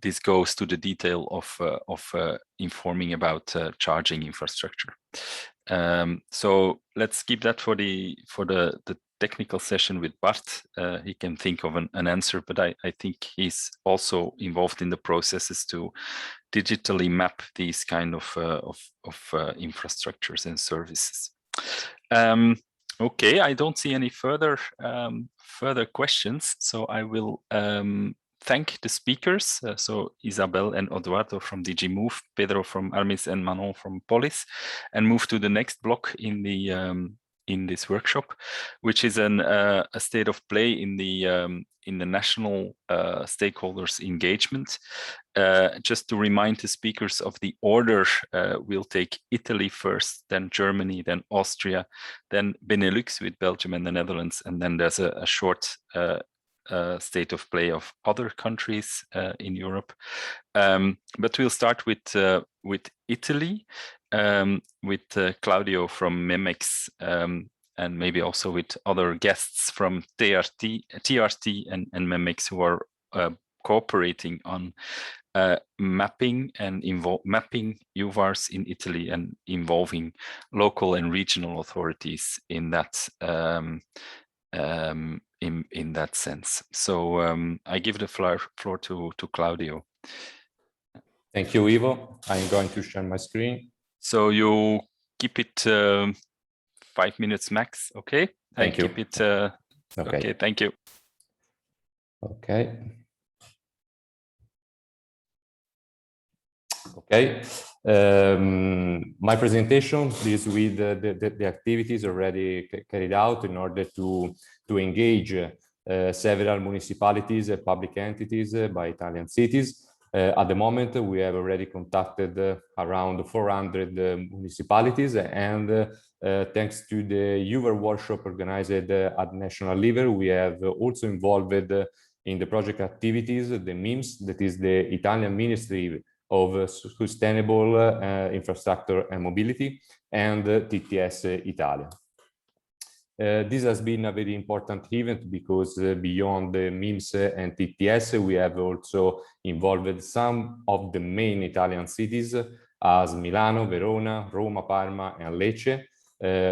this goes to the detail of informing about charging infrastructure. So let's keep that for the technical session with Bart. He can think of an answer, but I think he's also involved in the processes to digitally map these kind of infrastructures and services. Okay, I don't see any further questions, so I will thank the speakers. So Isabel and Eduardo from DG Move, Pedro from Armis, and Manon from Polis, and move to the next block in the in this workshop, which is a state of play in the national stakeholders engagement. Just to remind the speakers of the order, we'll take Italy first, then Germany, then Austria, then Benelux with Belgium and the Netherlands, and then there's a short state of play of other countries in Europe. But we'll start with Italy, with Claudio from MEMEX, and maybe also with other guests from TRT and MEMEX who are cooperating on mapping and mapping UVARs in Italy and involving local and regional authorities in that in that sense. So I give the floor to Claudio. Thank you, Ivo. I'm going to share my screen. So you keep it 5 minutes max, okay? Thank you. Keep it, Okay. Okay, thank you. Okay. Okay. My presentation is with the activities already carried out in order to engage several municipalities and public entities by Italian cities. At the moment, we have already contacted around 400 municipalities, and thanks to the UVAR workshop organized at national level, we have also involved in the project activities the MIMS, that is the Italian Ministry of Sustainable Infrastructure and Mobility, and TTS Italia. This has been a very important event because beyond the MIMS and TTS, we have also involved some of the main Italian cities as Milano, Verona, Roma, Parma, and Lecce,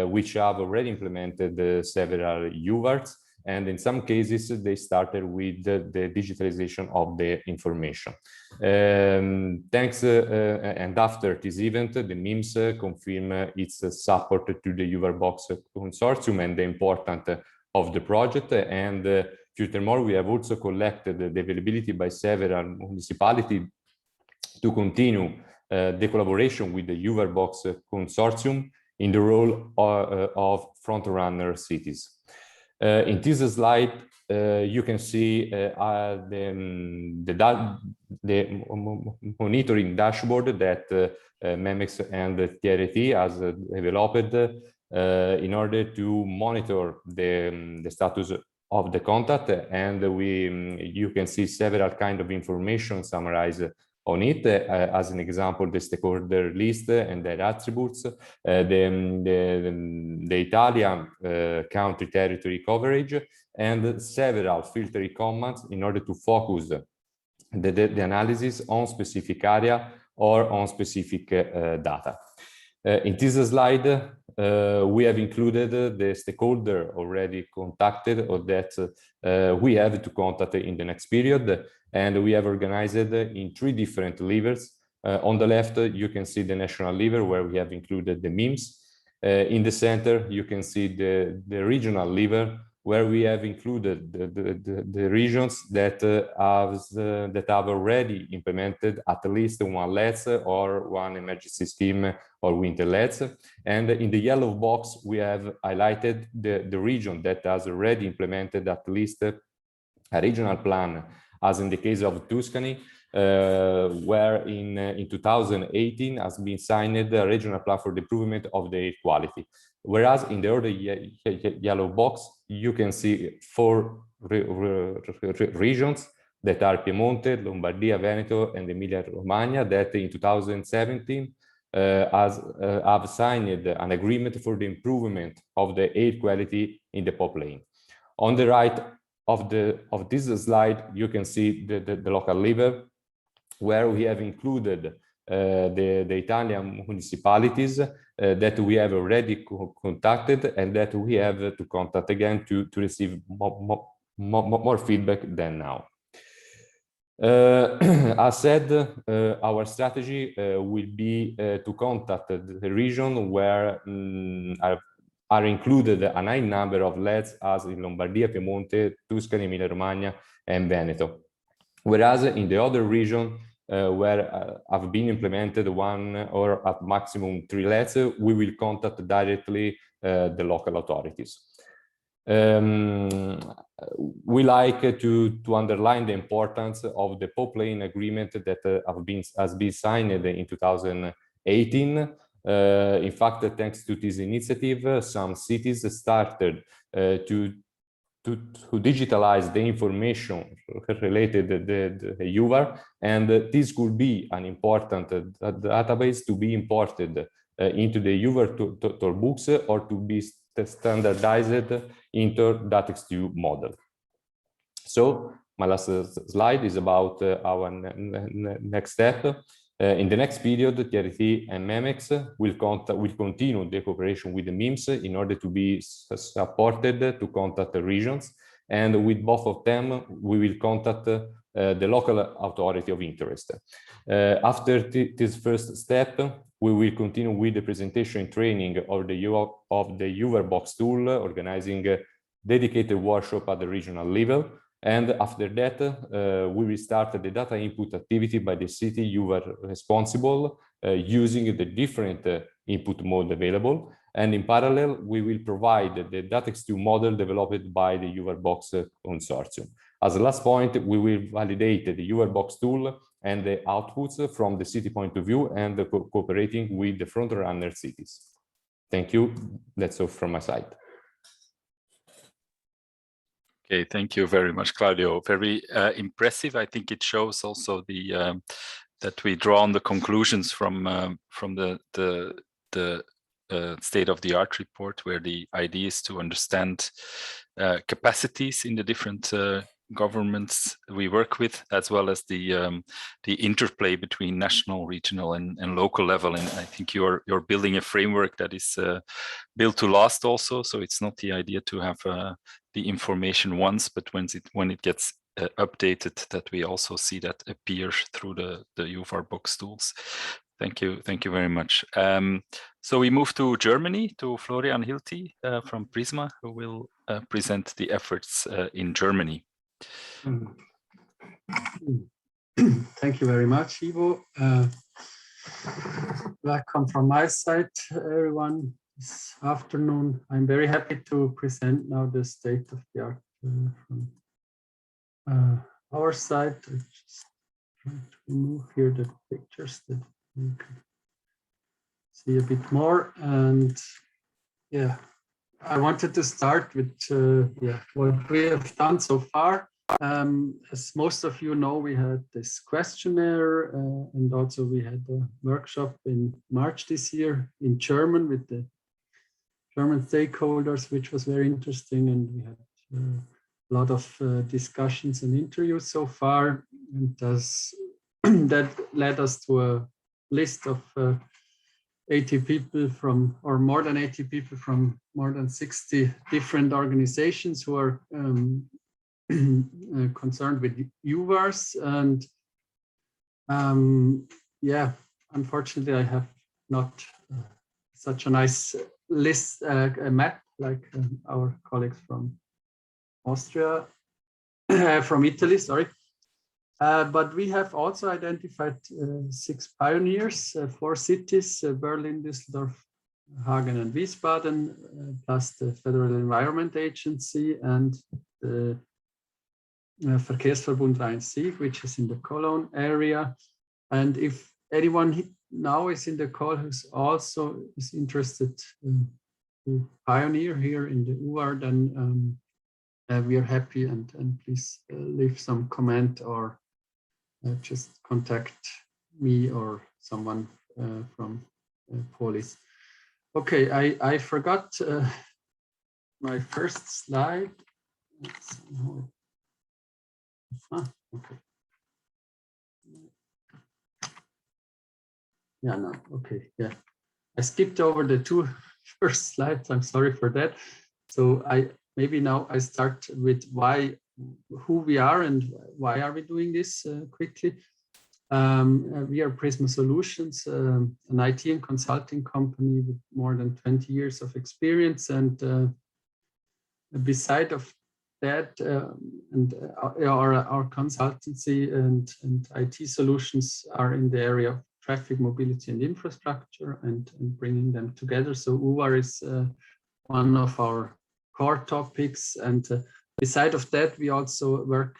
which have already implemented several UVARs. And in some cases, they started with the digitalization of the information. Thanks, and after this event, the MIMS confirmed its support to the UVAR Box consortium and the importance of the project. And furthermore, we have also collected the availability by several municipalities to continue the collaboration with the UVAR Box consortium in the role of front-runner cities. In this slide, you can see the monitoring dashboard that MEMEX and TRT has developed in order to monitor the status of the contact, and you can see several kind of information summarized on it. As an example, the stakeholder list and their attributes, the Italian country territory coverage, and several filtering commands in order to focus the analysis on specific area or on specific data. In this slide, we have included the stakeholder already contacted or that we have to contact in the next period, and we have organized it in 3 different levers. On the left, you can see the national lever where we have included the memes. In the center, you can see the regional lever where we have included the regions that have already implemented at least one LEDS or one emergency scheme or winter LEDS. And in the yellow box, we have highlighted the region that has already implemented at least a regional plan, as in the case of Tuscany, where in 2018 has been signed a regional plan for the improvement of the air quality. Whereas in the other yellow box, you can see 4 regions that are Piemonte, Lombardia, Veneto, and Emilia-Romagna that in 2017 have signed an agreement for the improvement of the air quality in the pop lane. On the right of this slide, you can see the local lever where we have included the Italian municipalities that we have already contacted and that we have to contact again to receive more feedback than now. As said, our strategy will be to contact the region where are included a high number of LEDs as in Lombardia, Piemonte, Tuscany, Emilia-Romagna, and Veneto. Whereas in the other region, where have been implemented 1 or at maximum 3 LEDs, we will contact directly the local authorities. We like to underline the importance of the pop lane agreement that has been signed in 2018. In fact, thanks to this initiative, some cities started to digitalize the information related to the UVAR, and this could be an important database to be imported into the UVAR Toolbox or to be standardized into DATEX II model. So my last slide is about our next step. In the next period, TRT and MEMEX will continue the cooperation with the MIMS in order to be supported to contact the regions. And with both of them, we will contact the local authority of interest. After this first step, we will continue with the presentation and training of the UVAR Box tool, organizing a dedicated workshop at the regional level. And after that, we will start the data input activity by the city UVAR responsible using the different input mode available. And in parallel, we will provide the DATEX II model developed by the UVAR Box consortium. As a last point, we will validate the UVAR Box tool and the outputs from the city point of view and cooperating with the front-runner cities. Thank you. That's all from my side. Okay, thank you very much, Claudio. Very impressive. I think it shows also the that we draw on the conclusions from the state-of-the-art report, where the idea is to understand capacities in the different governments we work with, as well as the interplay between national, regional, and local level. And I think you're building a framework that is built to last also. So it's not the idea to have the information once, but when it gets updated, that we also see that appear through the UVAR Box tools. Thank you very much. So we move to Germany, to Florian Hilti from Prisma, who will present the efforts in Germany. Thank you very much, Ivo. Welcome from my side, everyone, this afternoon. I'm very happy to present now the state of the art from our side. I just try to remove here the pictures that you can see a bit more. And yeah, I wanted to start with what we have done so far. As most of you know, we had this questionnaire and also we had a workshop in March this year in German with the German stakeholders, which was very interesting, and we had a lot of discussions and interviews so far, and that led us to a list of 80 people from, or more than 80 people from more than 60 different organizations who are concerned with UVARs. And yeah, unfortunately, I have not such a nice list, a map like our colleagues from Austria, from Italy, sorry. But we have also identified 6 pioneers, 4 cities, Berlin, Düsseldorf, Hagen and Wiesbaden, plus the Federal Environment Agency and the Verkehrsverbund Rhein-Sieg, which is in the Cologne area. And if anyone now is in the call who's also is interested to pioneer here in the UVAR, then we are happy, and please leave some comment or just contact me or someone from Polis. Okay, I forgot my first slide. Okay. Yeah, no, okay, yeah. I skipped over the 2 first slides. I'm sorry for that. So maybe now I start with who we are and why are we doing this quickly. We are Prisma Solutions, an IT and consulting company with more than 20 years of experience. And beside of that, our consultancy and IT solutions are in the area of traffic, mobility, and infrastructure, and bringing them together. So UVAR is one of our core topics. And beside of that, we also work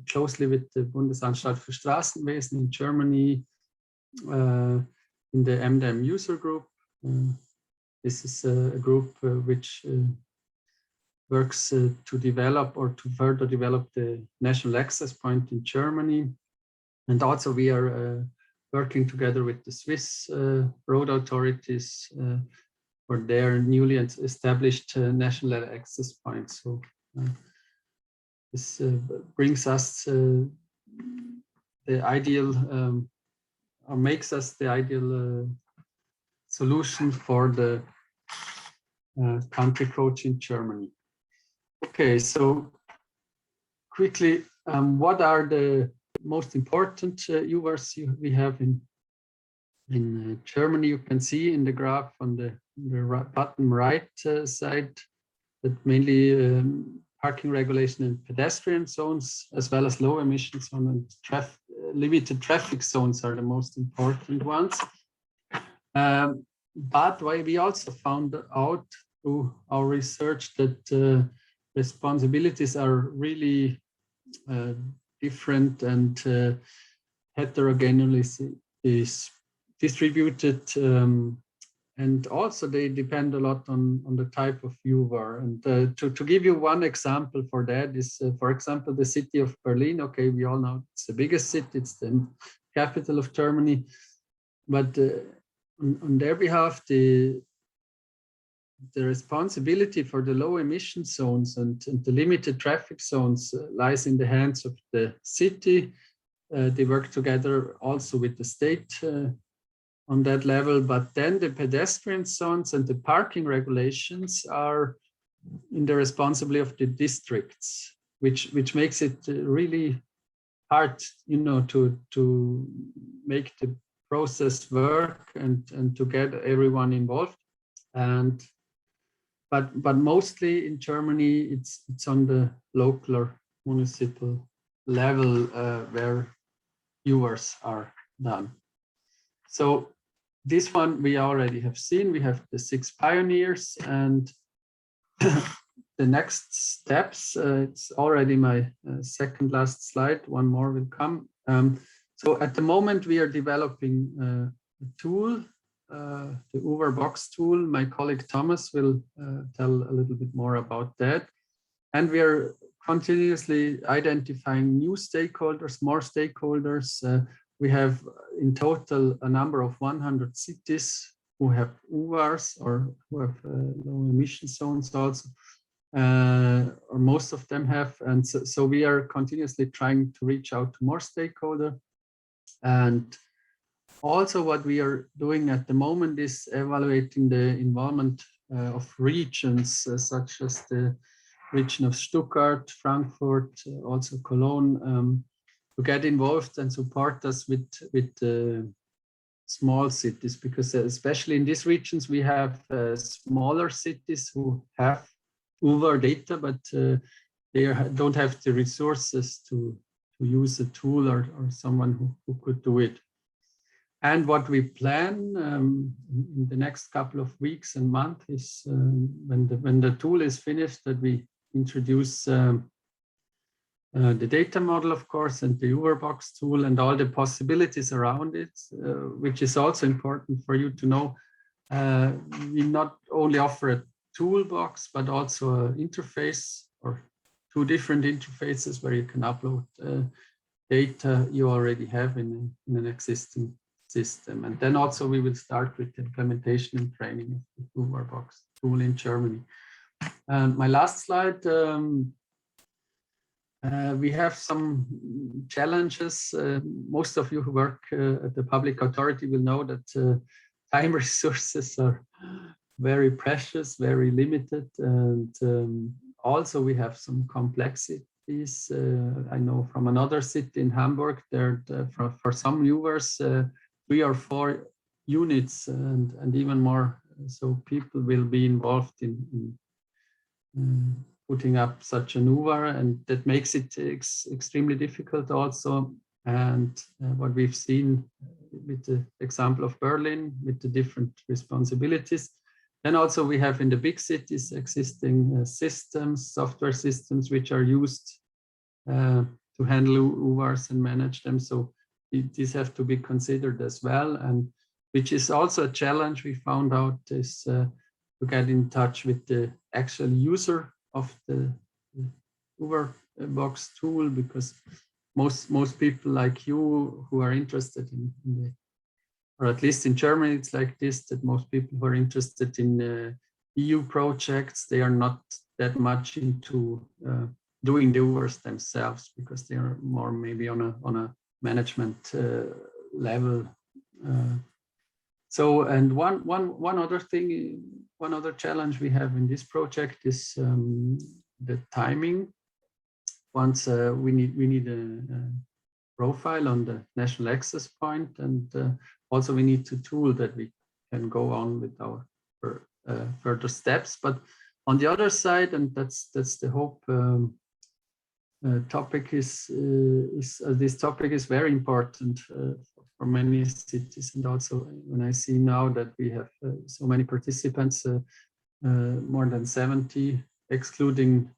closely with the Bundesanstalt für Straßenwesen in Germany, in the MDM user group. This is a group which works to develop or to further develop the national access point in Germany. And also we are working together with the Swiss road authorities for their newly established national access points. So this brings us the ideal, or makes us the ideal solution for the country codes in Germany. Okay, so quickly, what are the most important UVARs we have in Germany? You can see in the graph on the bottom right side that mainly parking regulation and pedestrian zones, as well as low emission zones and limited traffic zones are the most important ones. But we also found out through our research that responsibilities are really different and heterogeneously is distributed, and also they depend a lot on the type of UVAR. And to give you one example for that is, for example, the city of Berlin. Okay, we all know it's the biggest city, it's the capital of Germany, but on their behalf, the responsibility for the low emission zones and the limited traffic zones lies in the hands of the city. They work together also with the state on that level, but then the pedestrian zones and the parking regulations are in the responsibility of the districts, which makes it really hard, to make the process work and to get everyone involved. And but mostly in Germany, it's on the local or municipal level where UVARs are done. So this one we already have seen. We have the 6 pioneers, and the next steps. It's already my second last slide. One more will come. So at the moment we are developing a tool the UVAR Box tool. My colleague Thomas will tell a little bit more about that. And we are continuously identifying new stakeholders, more stakeholders. We have in total a number of 100 cities who have UVARs or who have low emission zones also, or most of them have. And so we are continuously trying to reach out to more stakeholders. And also what we are doing at the moment is evaluating the involvement of regions such as the region of Stuttgart, Frankfurt, also Cologne, to get involved and support us with small cities, because especially in these regions we have smaller cities who have UVAR data, but they don't have the resources to use a tool or someone who could do it. And what we plan in the next couple of weeks and months is when the tool is finished, that we introduce the data model, of course, and the UVAR Box tool and all the possibilities around it, which is also important for you to know. We not only offer a toolbox, but also an interface or two different interfaces where you can upload data you already have in an existing system. And then also we will start with the implementation and training of the UVAR Box tool in Germany. And my last slide, we have some challenges. Most of you who work at the public authority will know that time resources are very precious, very limited. And also we have some complexities. I know from another city in Hamburg, there for some UVARs, 3 or 4 units and even more. So people will be involved in putting up such an UVAR, and that makes it extremely difficult also. And what we've seen with the example of Berlin, with the different responsibilities. Then also we have in the big cities existing systems, software systems, which are used to handle UVARs and manage them. So these have to be considered as well. And which is also a challenge we found out is to get in touch with the actual user of the UVAR Box tool, because most people like you who are interested in the, or at least in Germany, it's like this, that most people who are interested in EU projects, they are not that much into doing the UVARs themselves, because they are more maybe on a management level. So, and one other thing, one other challenge we have in this project is the timing. Once we need a profile on the national access point, and also we need a tool that we can go on with our further steps. But on the other side, and that's the hope, topic is this topic is very important for many cities. And also when I see now that we have so many participants, more than 70, excluding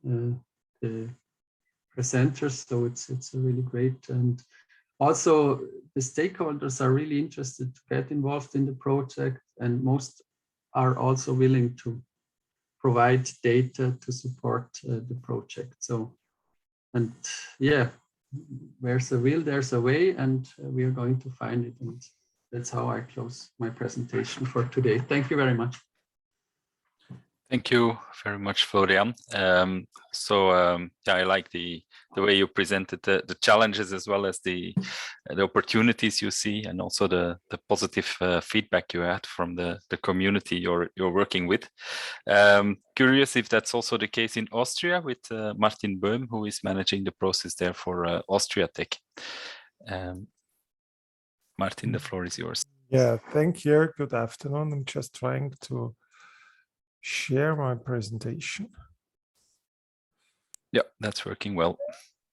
the presenters, so it's really great. And also the stakeholders are really interested to get involved in the project, and most are also willing to provide data to support the project. So, and yeah, where's a will, there's a way, and we are going to find it. And that's how I close my presentation for today. Thank you very much. Thank you very much, Florian. Yeah, I like the way you presented the challenges as well as the opportunities you see, and also the positive feedback you had from the community you're working with. Curious if that's also the case in Austria with Martin Böhm, who is managing the process there for Austria Tech. Martin, the floor is yours. Yeah, thank you. Good afternoon. I'm just trying to share my presentation. Yeah, that's working well.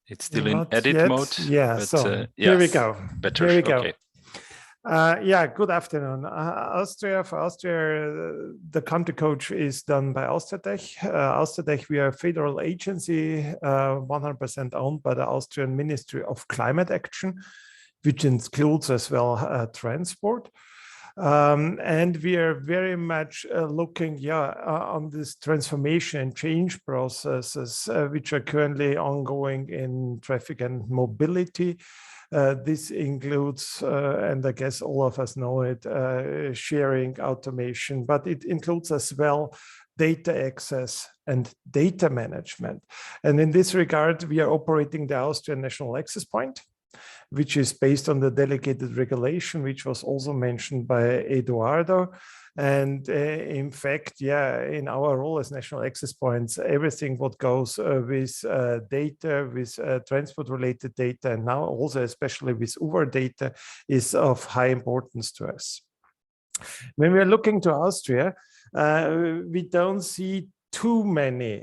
It's still Not in edit yet. mode. Yeah, but, so yes, here we go. Better. Here we go. Okay. Yeah, good afternoon. For Austria, the country code is done by AustriaTech. AustriaTech, we are a federal agency, 100% owned by the Austrian Ministry of Climate Action, which includes as well transport. And we are very much looking on this transformation and change processes which are currently ongoing in traffic and mobility. This includes, and I guess all of us know it, sharing, automation, but it includes as well data access and data management. And in this regard, we are operating the Austrian National Access Point, which is based on the delegated regulation, which was also mentioned by Eduardo. And in fact, in our role as national access points, everything what goes with data, with transport-related data, and now also especially with UVAR data is of high importance to us. When we're looking to Austria, we don't see too many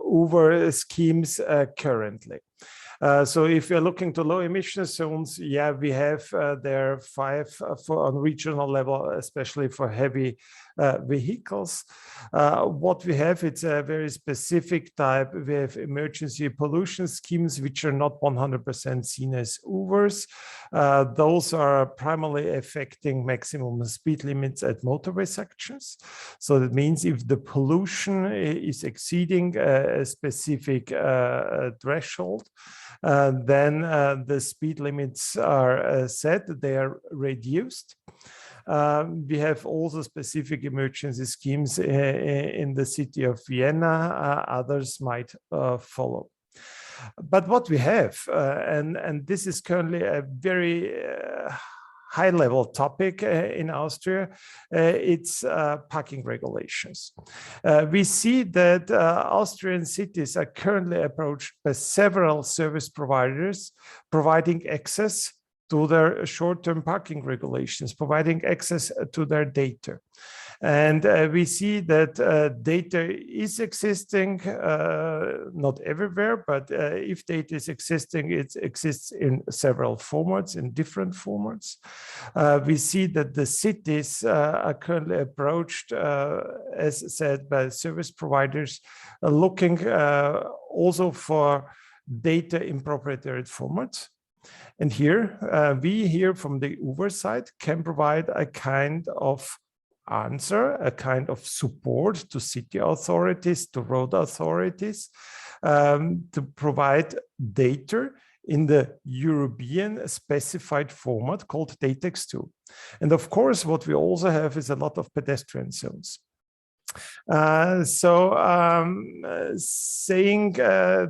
UVAR schemes currently. So if you're looking to low emission zones, we have there 5 on regional level, especially for heavy vehicles. What we have, it's a very specific type. We have emergency pollution schemes, which are not 100% seen as UVARs. Those are primarily affecting maximum speed limits at motorway sections. So that means if the pollution is exceeding a specific threshold, then the speed limits are set, they are reduced. We have also specific emergency schemes in the city of Vienna. Others might follow. But what we have, and this is currently a very high-level topic in Austria, it's parking regulations. We see that Austrian cities are currently approached by several service providers providing access to their short-term parking regulations, providing access to their data. And we see that data is existing, not everywhere, but if data is existing, it exists in several formats, in different formats. We see that the cities are currently approached, as said, by service providers, looking also for data in proprietary formats. And here, we here from the UVAR side can provide a kind of answer, a kind of support to city authorities, to road authorities, to provide data in the European specified format called DATEX II. And of course, what we also have is a lot of pedestrian zones. Saying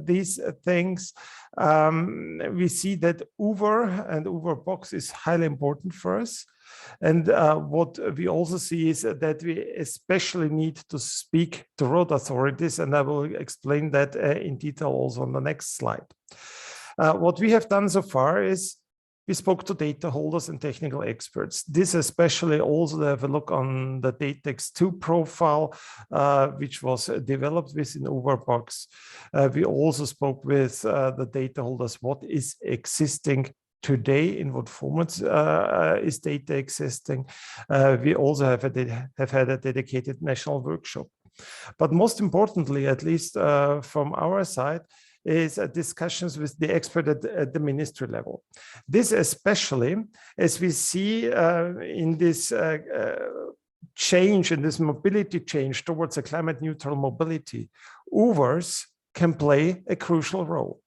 these things, we see that UVAR and UVAR Box is highly important for us. And what we also see is that we especially need to speak to road authorities, and I will explain that in detail also on the next slide. What we have done so far is we spoke to data holders and technical experts. This especially also to have a look on the DATEX II profile, which was developed within UVAR Box. We also spoke with the data holders, what is existing today, in what formats is data existing. We also have had a dedicated national workshop. But most importantly, at least from our side, is discussions with the expert at the ministry level. This especially as we see in this change, in this mobility change towards a climate neutral mobility, UVARs can play a crucial role.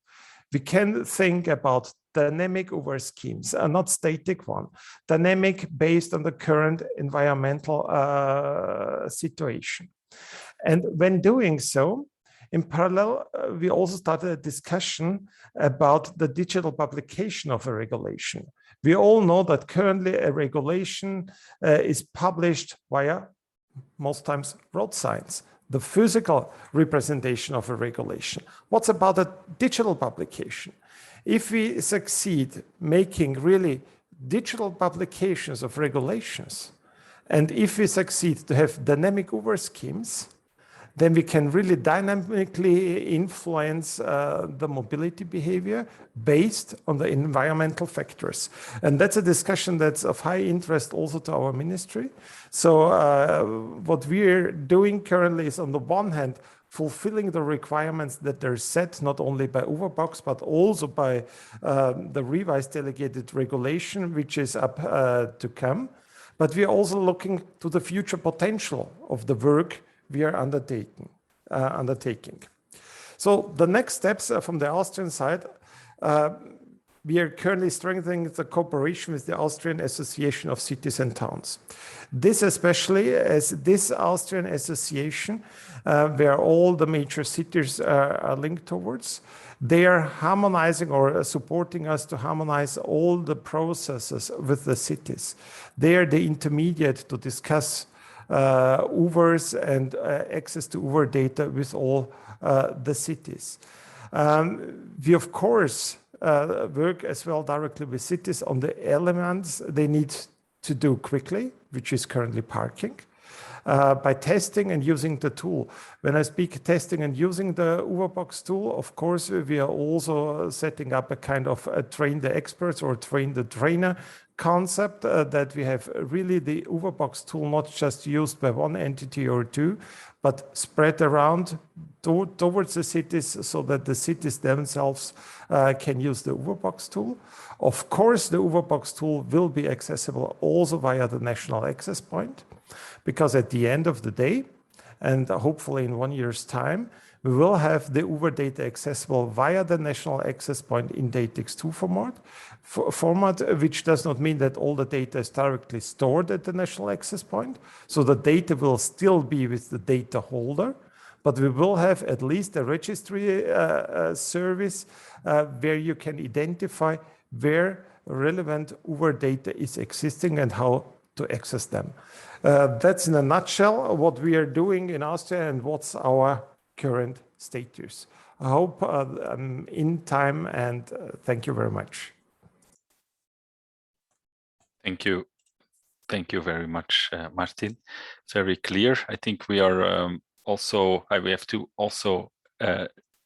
We can think about dynamic UVAR schemes, not static one, dynamic based on the current environmental situation. And when doing so, in parallel, we also started a discussion about the digital publication of a regulation. We all know that currently a regulation is published via, most times, road signs, the physical representation of a regulation. What's about a digital publication? If we succeed making really digital publications of regulations, and if we succeed to have dynamic UVAR schemes, then we can really dynamically influence the mobility behavior based on the environmental factors. And that's a discussion that's of high interest also to our ministry. So what we're doing currently is, on the one hand, fulfilling the requirements that are set not only by UVAR Box, but also by the revised delegated regulation, which is up to come. But we are also looking to the future potential of the work we are undertaking. So the next steps from the Austrian side, we are currently strengthening the cooperation with the Austrian Association of Cities and Towns. This especially as this Austrian association, where all the major cities are linked towards, they are harmonizing or supporting us to harmonize all the processes with the cities. They are the intermediate to discuss UVARs and access to UVAR data with all the cities. We, of course, work as well directly with cities on the elements they need to do quickly, which is currently parking, by testing and using the tool. When I speak testing and using the UVAR Box tool, of course, we are also setting up a kind of train the experts or train the trainer concept, that we have really the UVAR Box tool not just used by one entity or two, but spread around towards the cities so that the cities themselves can use the UVAR Box tool. Of course, the UVAR Box tool will be accessible also via the national access point, because at the end of the day, and hopefully in 1 year's time, we will have the UVAR data accessible via the national access point in DATEX II format, which does not mean that all the data is directly stored at the national access point. So the data will still be with the data holder, but we will have at least a registry service where you can identify where relevant UVAR data is existing and how to access them. That's in a nutshell what we are doing in Austria and what's our current status. I hope I'm in time, and thank you very much. Thank you. Thank you very much, Martin. Very clear. I think we are we have to also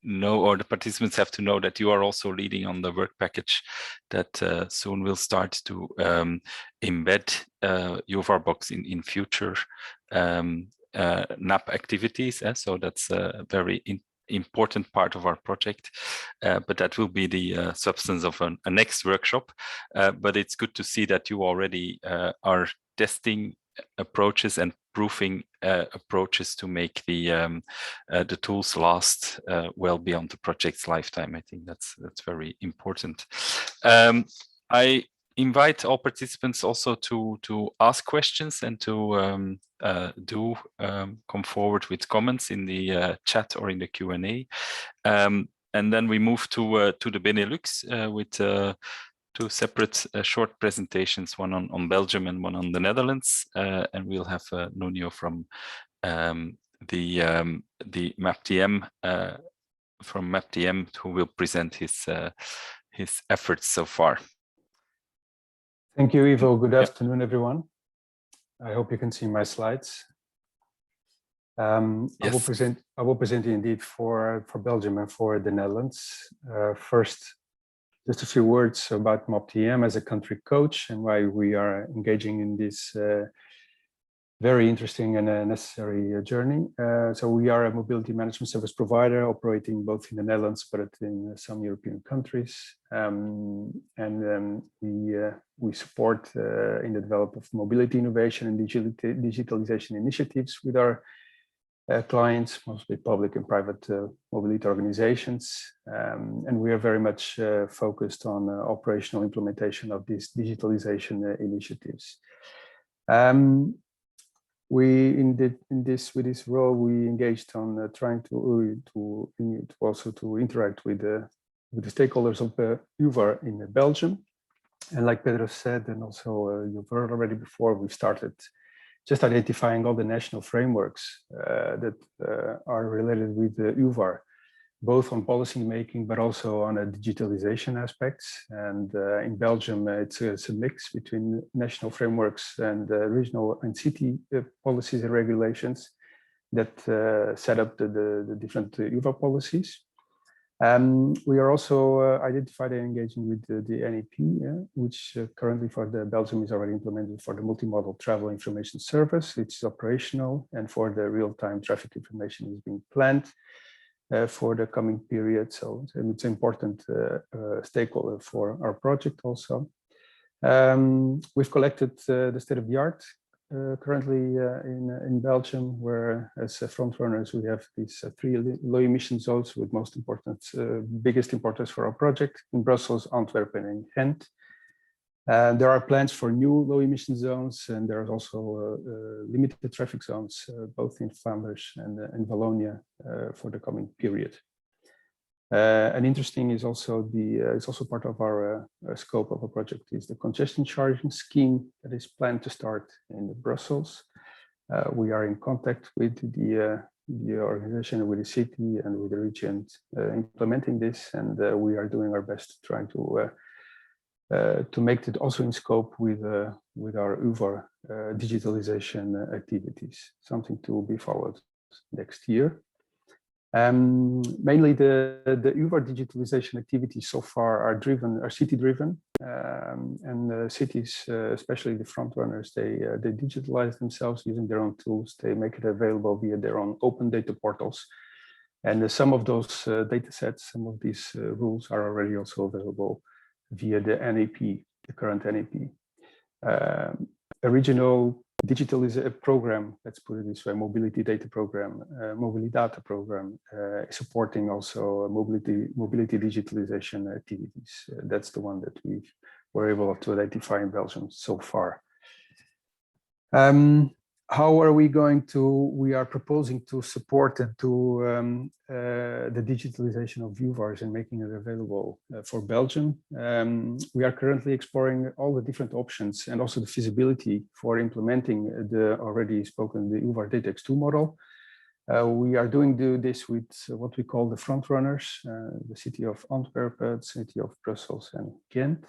know, or the participants have to know, that you are also leading on the work package that soon will start to embed UVAR Box in future NAP activities. So that's a very important part of our project, but that will be the substance of a next workshop. But it's good to see that you already are testing approaches and proofing approaches to make the tools last well beyond the project's lifetime. I think that's very important. I invite all participants also to ask questions and to come forward with comments in the chat or in the Q&A. And then we move to the Benelux with two separate short presentations, one on Belgium and one on the Netherlands. And we'll have Nuno from the MapTM from MapTM, who will present his efforts so far. Thank you, Ivo. Good afternoon, everyone. I hope you can see my slides. Yes. I will present indeed for Belgium and for the Netherlands. First, just a few words about MapTM as a country coach and why we are engaging in this very interesting and necessary journey. So we are a mobility management service provider operating both in the Netherlands, but in some European countries. We support in the development of mobility innovation and digitalization initiatives with our clients, mostly public and private mobility organizations. And we are very much focused on operational implementation of these digitalization initiatives. With this role, we engaged on trying to interact with the stakeholders of UVAR in Belgium. And like Pedro said, and also you've heard already before, we started just identifying all the national frameworks that are related with the UVAR, both on policy making, but also on a digitalization aspects. And in Belgium, it's a mix between national frameworks and regional and city policies and regulations. that set up the different UVAR policies. We are also identified and engaging with the NEP, which currently for the Belgium is already implemented for the multimodal travel information service. It's operational, and for the real-time traffic information is being planned for the coming period. So it's an important stakeholder for our project also. We've collected the state-of-the-art currently in Belgium, where as frontrunners we have these 3 low emission zones with most important, biggest importance for our project in Brussels, Antwerp, and Ghent. There are plans for new low emission zones, and there are also limited traffic zones, both in Flanders and in Wallonia for the coming period. And interesting is also it's also part of our scope of a project is the congestion charging scheme that is planned to start in Brussels. We are in contact with the organization, with the city, and with the region implementing this, and we are doing our best trying to make it also in scope with our UVAR digitalization activities, something to be followed next year. Mainly the UVAR digitalization activities so far are city driven, and cities, especially the front runners, they digitalize themselves using their own tools. They make it available via their own open data portals, and some of those data sets, some of these rules are already also available via the NAP, the current NAP. Original digitalization program, let's put it this way, mobility data program, mobility data program, supporting also mobility digitalization activities. That's the one that we were able to identify in Belgium so far. How are we going to? We are proposing to support and to the digitalization of UVARs and making it available for Belgium. We are currently exploring all the different options and also the feasibility for implementing the already spoken, the UVAR DATEX II model. We are doing this with what we call the front runners, the city of Antwerp, the city of Brussels and Ghent.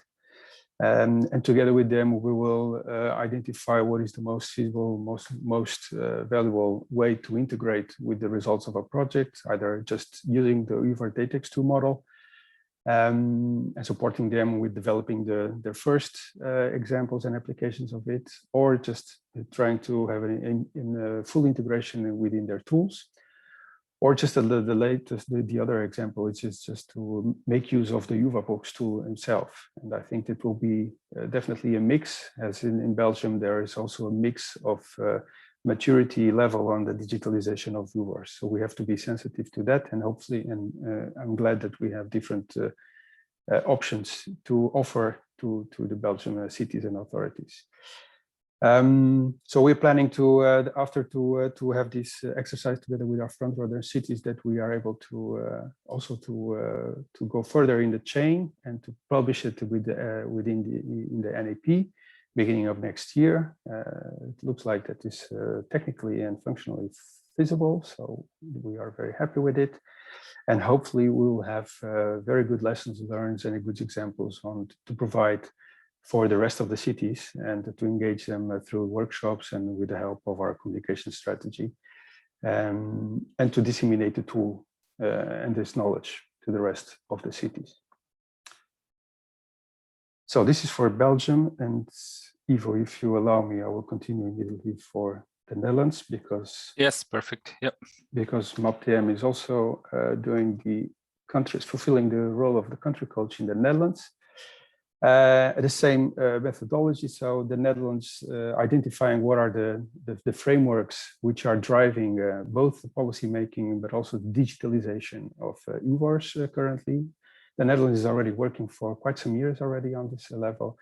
And together with them, we will identify what is the most feasible, most valuable way to integrate with the results of our project, either just using the UVAR DATEX II model and supporting them with developing their first examples and applications of it, or just trying to have a full integration within their tools. Or just the other example, which is just to make use of the UVAR Box tool himself. And I think it will be definitely a mix, as in Belgium, there is also a mix of maturity level on the digitalization of UVARs. So we have to be sensitive to that, and hopefully, and I'm glad that we have different options to offer to the Belgian cities and authorities. So we're planning to have this exercise together with our front runner cities, that we are able to also to go further in the chain and to publish it within the NAP beginning of next year. It looks like that is technically and functionally feasible, so we are very happy with it, and hopefully we will have very good lessons learned and good examples to provide for the rest of the cities, and to engage them through workshops and with the help of our communication strategy, and to disseminate the tool and this knowledge to the rest of the cities. So this is for Belgium, and Ivo, if you allow me, I will continue immediately for the Netherlands, because yes, perfect. Yep. Because MapTM is also fulfilling the role of the country coach in the Netherlands. The same methodology. So the Netherlands identifying what are the frameworks which are driving both the policy making, but also the digitalization of UVARs currently. The Netherlands is already working for quite some years already on this level.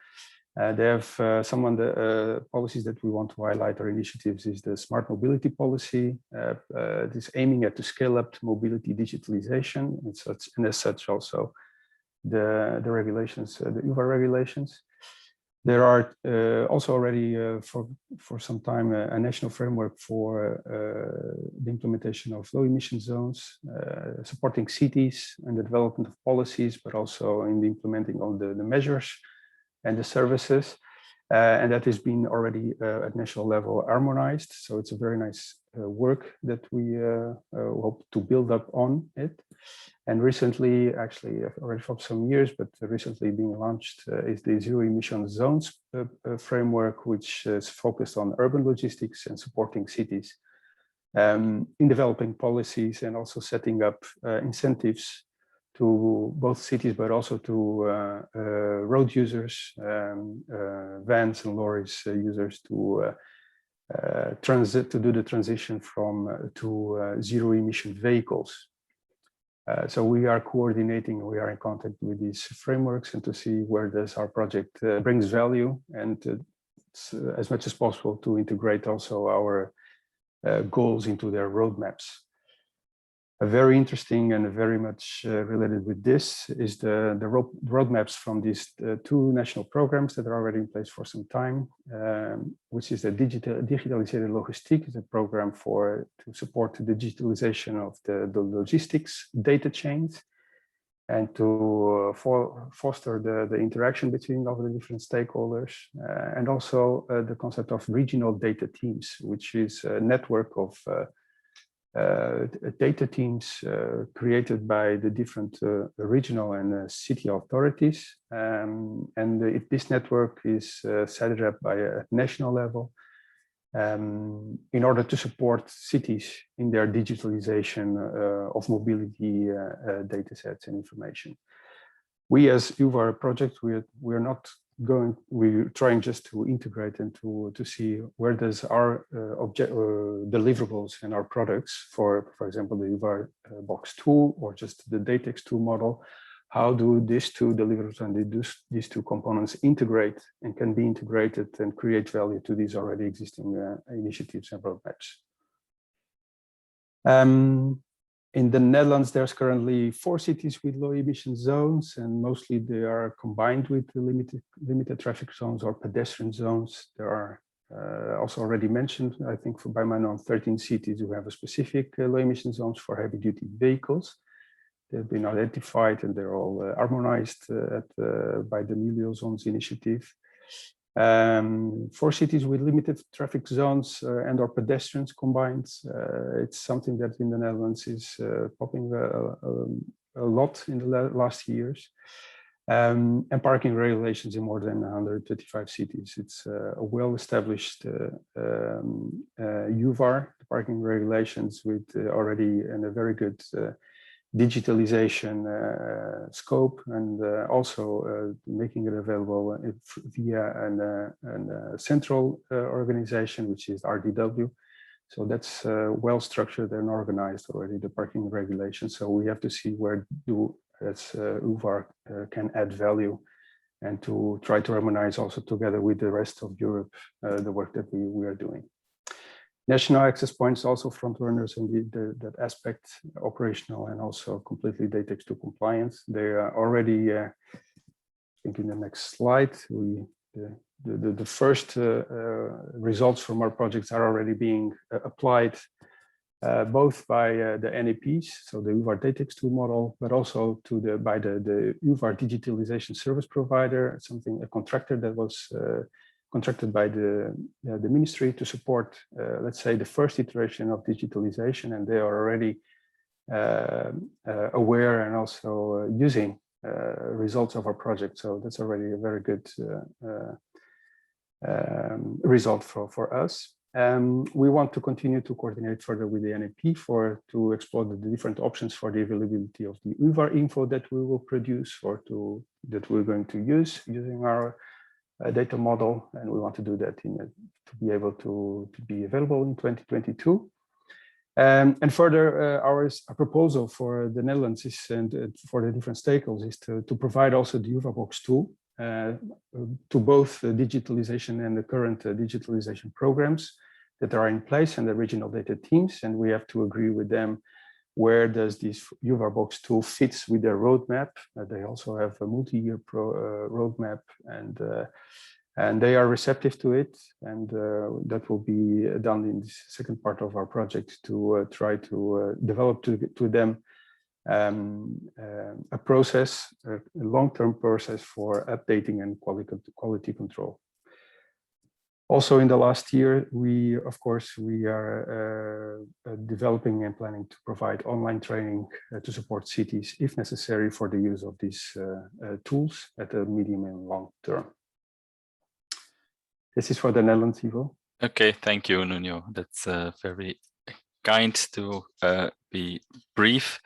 They have some of the policies that we want to highlight, or initiatives, is the smart mobility policy. This aiming at to scale up to mobility digitalization, and as such also the regulations, the UVAR regulations. There are also already for some time a national framework for the implementation of low emission zones, supporting cities and the development of policies, but also in the implementing of the measures and the services. And that has been already at national level harmonized. So it's a very nice work that we hope to build up on it. And recently, actually already for some years, but recently being launched is the Zero Emission Zones framework, which is focused on urban logistics and supporting cities in developing policies and also setting up incentives to both cities, but also to road users, vans and lorries users to do the transition to zero emission vehicles. So we are coordinating, we are in contact with these frameworks and to see where does our project brings value, and as much as possible to integrate also our goals into their roadmaps. A very interesting and very much related with this is the roadmaps from these two national programs that are already in place for some time, which is the Digitalisering Logistiek, is a program to support the digitalization of the logistics data chains and to foster the interaction between all the different stakeholders, and also the concept of regional data teams, which is a network of data teams created by the different regional and city authorities. And this network is set up by a national level in order to support cities in their digitalization of mobility data sets and information. We as UVAR project, we're not going, we're trying just to integrate and to see where does our deliverables and our products for example, the UVAR Box tool or just the DATEX II model, how do these two deliverables and these two components integrate and can be integrated and create value to these already existing initiatives and roadmaps. In the Netherlands, there's currently 4 cities with low emission zones, and mostly they are combined with the limited traffic zones or pedestrian zones. There are also already mentioned, I think by my known 13 cities who have a specific low emission zones for heavy duty vehicles. They've been identified and they're all harmonized by the Milio Zones initiative. 4 cities with limited traffic zones and or pedestrians combined. It's something that in the Netherlands is popping a lot in the last years. And parking regulations in more than 135 cities. It's a well-established UVAR parking regulations with already and a very good digitalization scope, and also making it available via a central organization, which is RDW. So that's well structured and organized already, the parking regulations. So we have to see where UVAR can add value, and to try to harmonize also together with the rest of Europe the work that we are doing. National access points also front runners in that aspect, operational and also completely DATEX II compliance. They are already, I think in the next slide, the first results from our projects are already being applied both by the NEPs, so the UVAR DATEX II model, but also by the UVAR digitalization service provider, a contractor that was contracted by the ministry to support, let's say, the first iteration of digitalization, and they are already aware and also using results of our project. So that's already a very good result for us. We want to continue to coordinate further with the NEP to explore the different options for the availability of the UVAR info that we will produce or that we're going to use using our data model, and we want to do that to be able to be available in 2022. And further, our proposal for the Netherlands is, and for the different stakeholders, is to provide also the UVAR Box tool to both the digitalization and the current digitalization programs that are in place and the regional data teams, and we have to agree with them where does this UVAR Box tool fits with their roadmap. They also have a multi-year roadmap, and they are receptive to it, and that will be done in the second part of our project to try to develop to them a process, a long-term process for updating and quality control. Also in the last year, we are developing and planning to provide online training to support cities if necessary for the use of these tools at the medium and long term. This is for the Netherlands, Ivo. Okay, thank you, Nuno. That's very kind to be brief.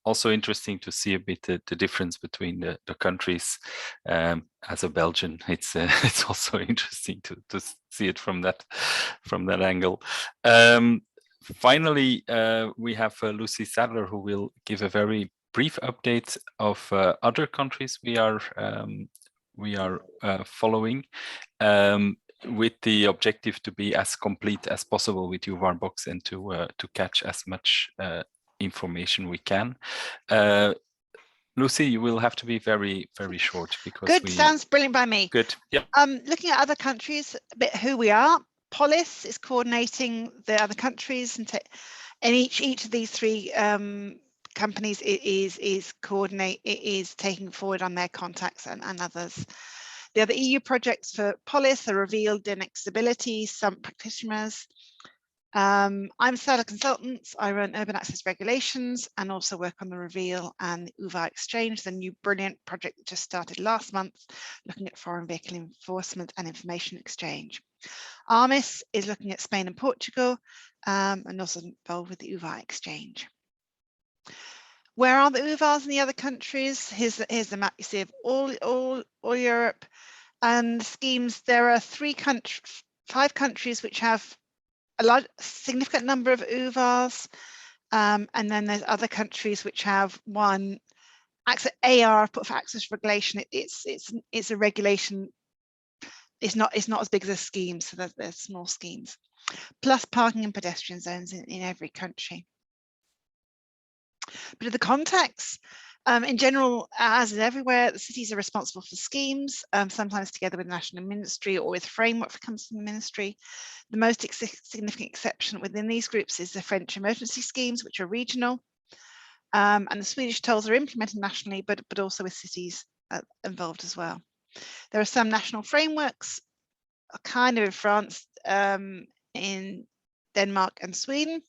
Also interesting to see a bit the difference between the countries. As a Belgian, it's also interesting to see it from that angle. Finally, we have Lucy Sadler, who will give a very brief update of other countries we are following. With the objective to be as complete as possible with UVAR Box and to catch as much information we can. Lucy, you will have to be very, very short because good. Sounds brilliant by me. Good. Yeah. Looking at other countries, a bit who we are. Polis is coordinating the other countries, and each of these three companies is taking forward on their contacts and others. The other EU projects for Polis are revealed in Accessibility, some practitioners. I'm SADA Consultants. I run Urban Access Regulations and also work on the Reveal and the UVAR Exchange, the new brilliant project that just started last month, looking at foreign vehicle enforcement and information exchange. ARMIS is looking at Spain and Portugal and also involved with the UVAR Exchange. Where are the UVARs in the other countries? Here's the map you see of all Europe and schemes. There are 5 countries which have a significant number of UVARs, and then there's other countries which have one. AR put for access regulation. It's a regulation. It's not as big as a scheme, so there's small schemes. Plus parking and pedestrian zones in every country. But of the context, in general, as is everywhere, the cities are responsible for schemes, sometimes together with the national ministry or with framework that comes from the ministry. The most significant exception within these groups is the French emergency schemes, which are regional, and the Swedish tolls are implemented nationally, but also with cities involved as well. There are some national frameworks, kind of in France, in Denmark and Sweden.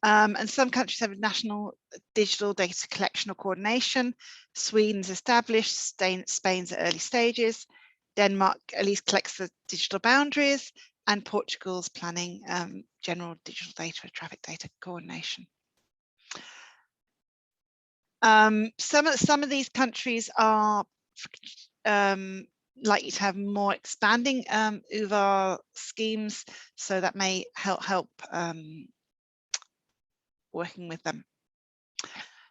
And some countries have national digital data collection or coordination. Sweden's established, Spain's at early stages. Denmark at least collects the digital boundaries, and Portugal's planning general digital data, traffic data coordination. Some of these countries are likely to have more expanding UVAR schemes, so that may help working with them.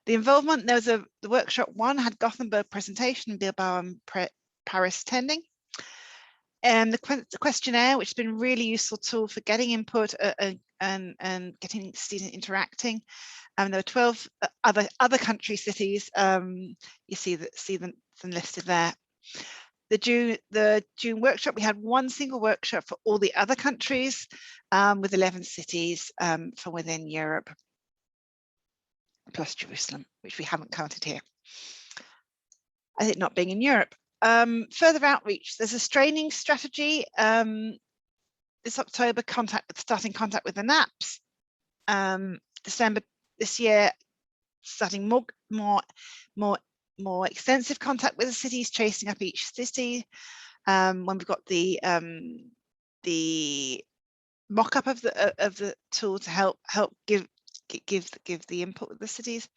The involvement, there was the workshop 1 had Gothenburg presentation, Bilbao and Paris attending. And the questionnaire, which has been a really useful tool for getting input and getting students interacting. There were 12 other country cities. You see them listed there. The June workshop, we had one single workshop for all the other countries, with 11 cities from within Europe, plus Jerusalem, which we haven't counted here, as it not being in Europe. Further outreach, there's a training strategy this October, starting contact with the NAPs. December this year, starting more extensive contact with the cities, chasing up each city. When we've got the mock-up of the tool to help give the input with the cities.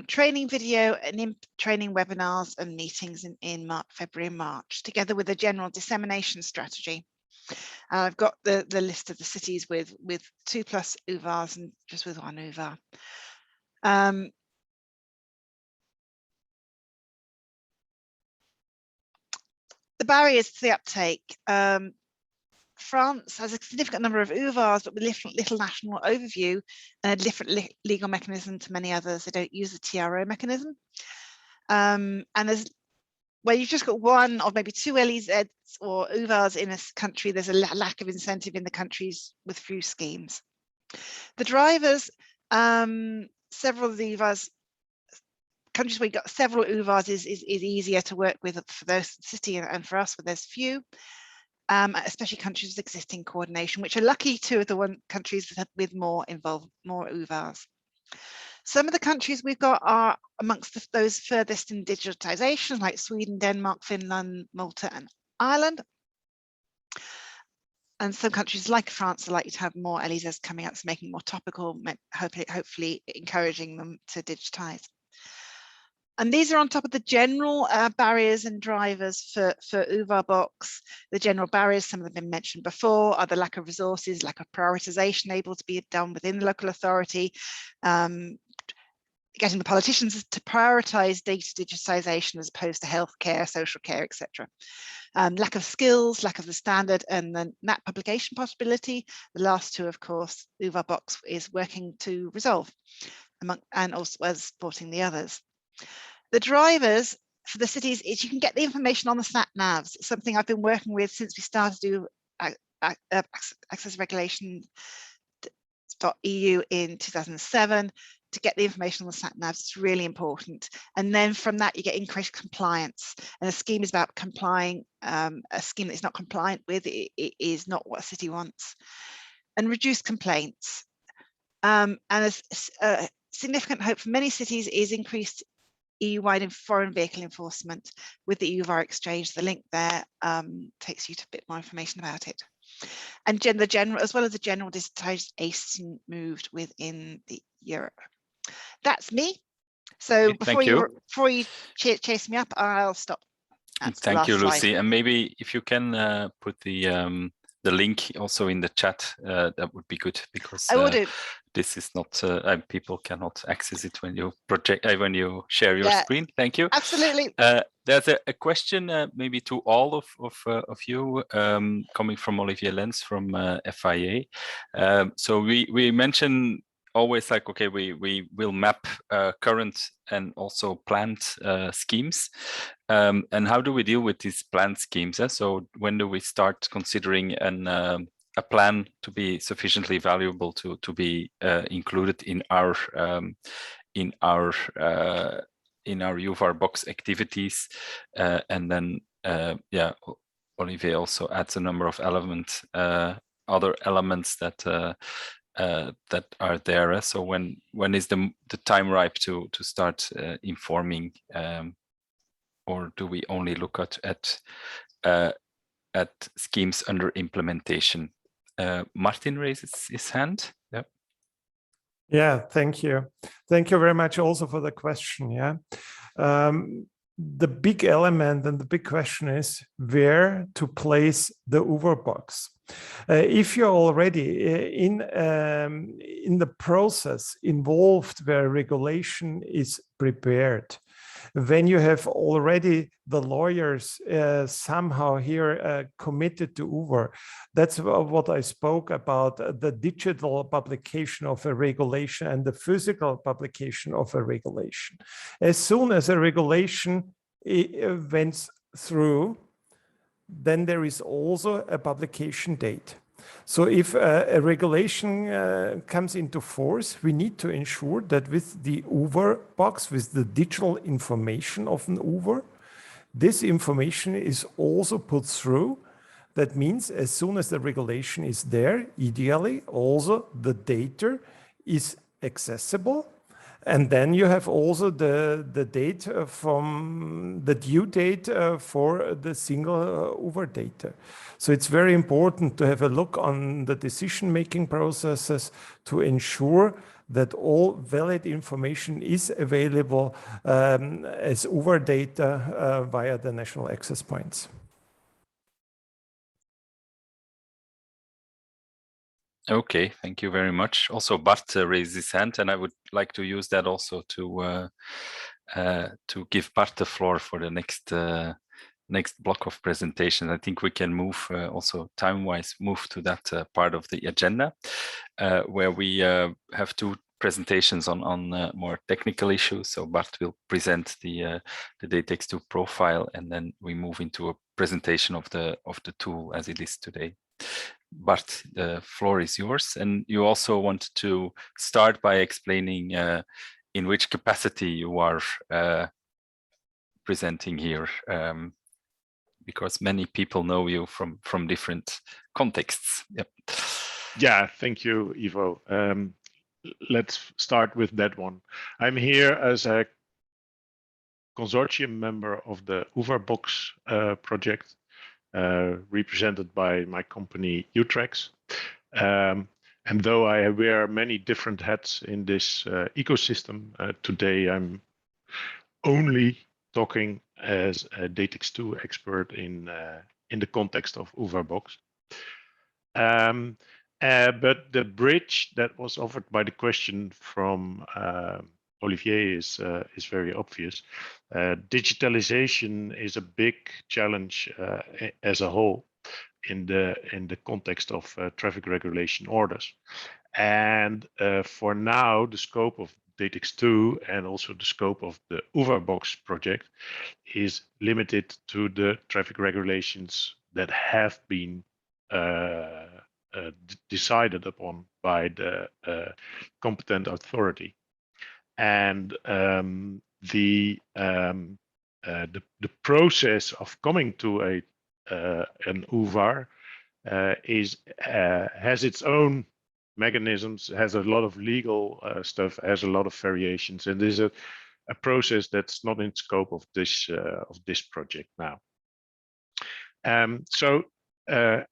Training video and training webinars and meetings in February and March, together with a general dissemination strategy. I've got the list of the cities with 2+ UVARs and just with 1 UVAR. The barriers to the uptake. France has a significant number of UVARs, but with little national overview and a different legal mechanism to many others. They don't use the TRO mechanism. And there's where you've just got 1 or maybe 2 LEZs or UVARs in a country, there's a lack of incentive in the countries with few schemes. The drivers, several of the UVARs, countries where you've got several UVARs is easier to work with for those city and for us where there's few. especially countries with existing coordination, which are lucky two of the countries with more UVARs. Some of the countries we've got are amongst those furthest in digitization, like Sweden, Denmark, Finland, Malta, and Ireland. And some countries like France are likely to have more LEZs coming out, so making more topical, hopefully encouraging them to digitize. And these are on top of the general barriers and drivers for UVAR Box. The general barriers, some of them have been mentioned before, are the lack of resources, lack of prioritization able to be done within the local authority, getting the politicians to prioritize data digitization as opposed to healthcare, social care, etc. Lack of skills, lack of the standard, and the map publication possibility. The last two, of course, UVAR Box is working to resolve, and also as supporting the others. The drivers for the cities is you can get the information on the sat navs. It's something I've been working with since we started to do access regulation.eu in 2007. To get the information on the sat navs, it's really important. And then from that, you get increased compliance. And a scheme is about complying. A scheme that's not compliant with it is not what a city wants. And reduce complaints. And a significant hope for many cities is increased EU-wide and foreign vehicle enforcement with the UVAR exchange. The link there takes you to a bit more information about it. And the general, as well as the general digitization moved within the Europe. That's me. So before you chase me up, I'll stop. That's Thank you, Lucy. slide. And maybe if you can put the link also in the chat, that would be good, because I will do. this is not people cannot access it when you when you share your screen. Thank you. Absolutely. There's a question maybe to all of you coming from Olivier Lenz from FIA. So we mentioned always like, okay, we will map current and also planned schemes. And how do we deal with these planned schemes? So when do we start considering a plan to be sufficiently valuable to be included in our UVAR Box activities? And then Olivier also adds a number of other elements that that are there. So when is the time ripe to start informing, or do we only look at schemes under implementation? Martin raises his hand. Yeah. Yeah, thank you. Thank you very much also for the question. Yeah. The big element and the big question is where to place the UVAR Box. If you're already in the process involved where regulation is prepared, when you have already the lawyers somehow here committed to UVAR, that's what I spoke about, the digital publication of a regulation and the physical publication of a regulation. As soon as a regulation went through, then there is also a publication date. So if a regulation comes into force, we need to ensure that with the UVAR Box, with the digital information of an UVAR, this information is also put through. That means as soon as the regulation is there, ideally also the data is accessible. And then you have also the date from the due date for the single UVAR data. So it's very important to have a look on the decision-making processes to ensure that all valid information is available as UVAR data via the national access points. Okay, thank you very much. Also, Bart raised his hand, and I would like to use that also to give Bart the floor for the next block of presentation. I think we can move also time-wise move to that part of the agenda where we have two presentations on more technical issues. So Bart will present the DATEX II profile, and then we move into a presentation of the tool as it is today. Bart, the floor is yours, and you also want to start by explaining in which capacity you are presenting here because many people know you from different contexts. Yep. Yeah, thank you, Ivo. Let's start with that one. I'm here as a consortium member of the UVAR Box project, represented by my company UTREX. And though I wear many different hats in this ecosystem, today I'm only talking as a DATEX II expert in the context of UVAR Box. But the bridge that was offered by the question from Olivier is very obvious. Digitalization is a big challenge as a whole in the context of traffic regulation orders. And for now, the scope of DATEX II and also the scope of the UVAR Box project is limited to the traffic regulations that have been decided upon by the competent authority. And the process of coming to an UVAR has its own mechanisms, has a lot of legal stuff, has a lot of variations, and is a process that's not in scope of this project now. So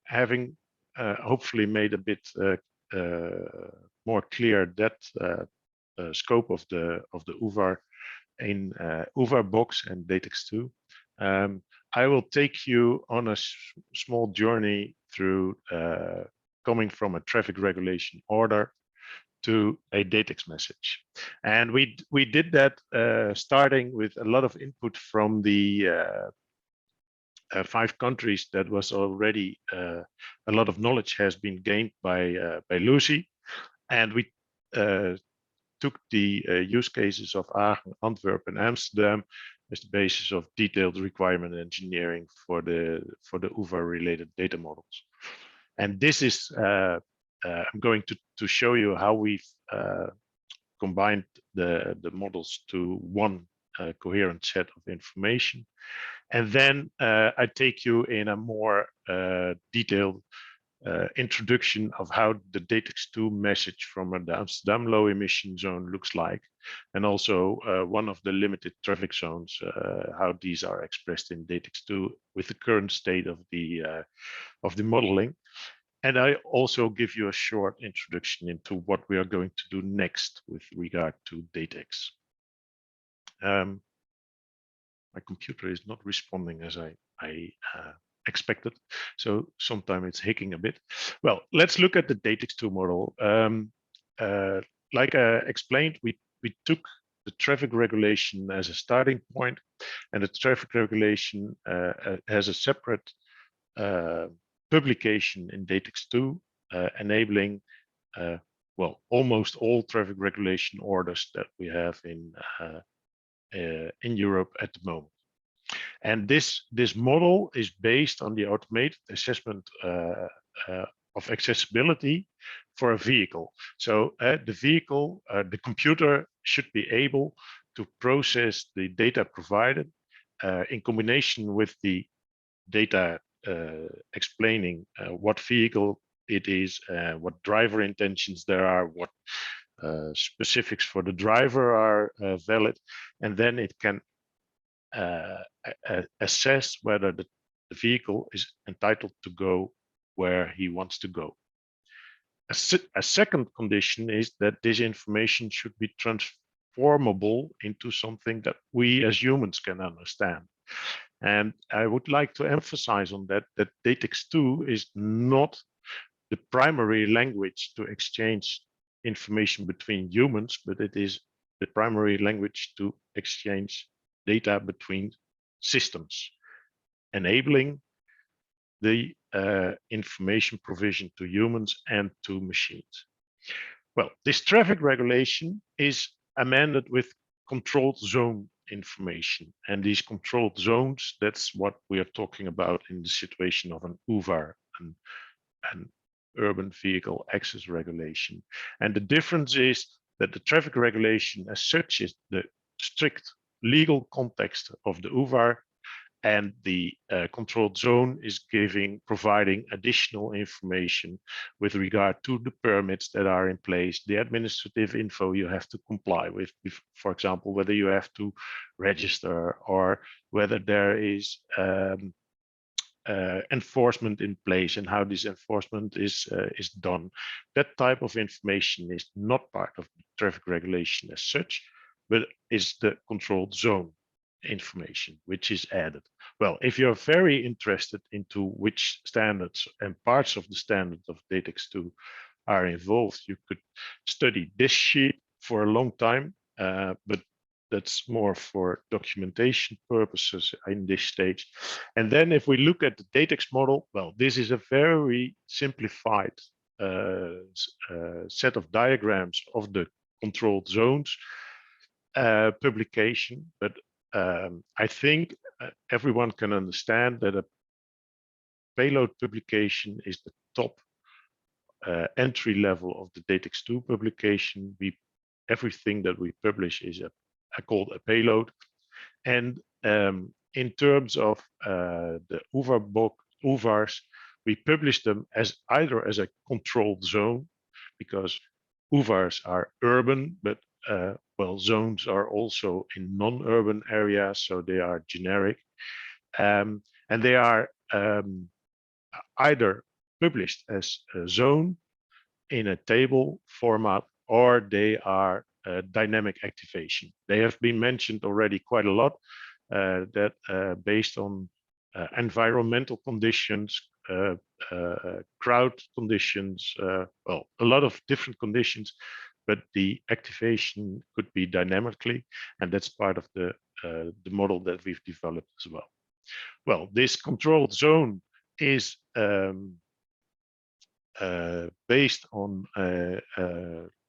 having hopefully made a bit more clear that scope of the UVAR in UVAR Box and DATEX II, I will take you on a small journey through coming from a traffic regulation order to a DATEX message. And we did that starting with a lot of input from the 5 countries that was already a lot of knowledge has been gained by Lucy. And we took the use cases of Aachen, Antwerp, and Amsterdam as the basis of detailed requirement engineering for the UVAR related data models. And this is I'm going to show you how we've combined the models to one coherent set of information. And then I take you in a more detailed introduction of how the DATEX II message from the Amsterdam low emission zone looks like, and also one of the limited traffic zones, how these are expressed in DATEX II with the current state of the modeling. And I also give you a short introduction into what we are going to do next with regard to DATEX. My computer is not responding as I expected, so sometimes it's hicking a bit. Well, let's look at the DATEX II model. Like I explained, we took the traffic regulation as a starting point, and the traffic regulation has a separate publication in DATEX II, enabling well, almost all traffic regulation orders that we have in Europe at the moment. And this model is based on the automated assessment of accessibility for a vehicle. So the vehicle, the computer should be able to process the data provided in combination with the data explaining what vehicle it is, what driver intentions there are, what specifics for the driver are valid, and then it can assess whether the vehicle is entitled to go where he wants to go. A second condition is that this information should be transformable into something that we as humans can understand. And I would like to emphasize on that DATEX II is not the primary language to exchange information between humans, but it is the primary language to exchange data between systems, enabling the information provision to humans and to machines. Well, this traffic regulation is amended with controlled zone information, and these controlled zones, that's what we are talking about in the situation of an UVAR, an urban vehicle access regulation. And the difference is that the traffic regulation as such is the strict legal context of the UVAR, and the controlled zone is providing additional information with regard to the permits that are in place, the administrative info you have to comply with, for example, whether you have to register or whether there is enforcement in place and how this enforcement is done. That type of information is not part of the traffic regulation as such, but is the controlled zone information which is added. Well, if you're very interested into which standards and parts of the standard of DATEX II are involved, you could study this sheet for a long time, but that's more for documentation purposes in this stage. And then if we look at the DATEX model, well, this is a very simplified set of diagrams of the controlled zones publication, but I think everyone can understand that a payload publication is the top entry level of the DATEX II publication. Everything that we publish is called a payload. And in terms of the UVAR box, UVARs, we publish them as either as a controlled zone, because UVARs are urban, but well, zones are also in non-urban areas, so they are generic. And they are either published as a zone in a table format, or they are dynamic activation. They have been mentioned already quite a lot, that based on environmental conditions, crowd conditions, well, a lot of different conditions, but the activation could be dynamically, and that's part of the model that we've developed as well. Well, this controlled zone is based on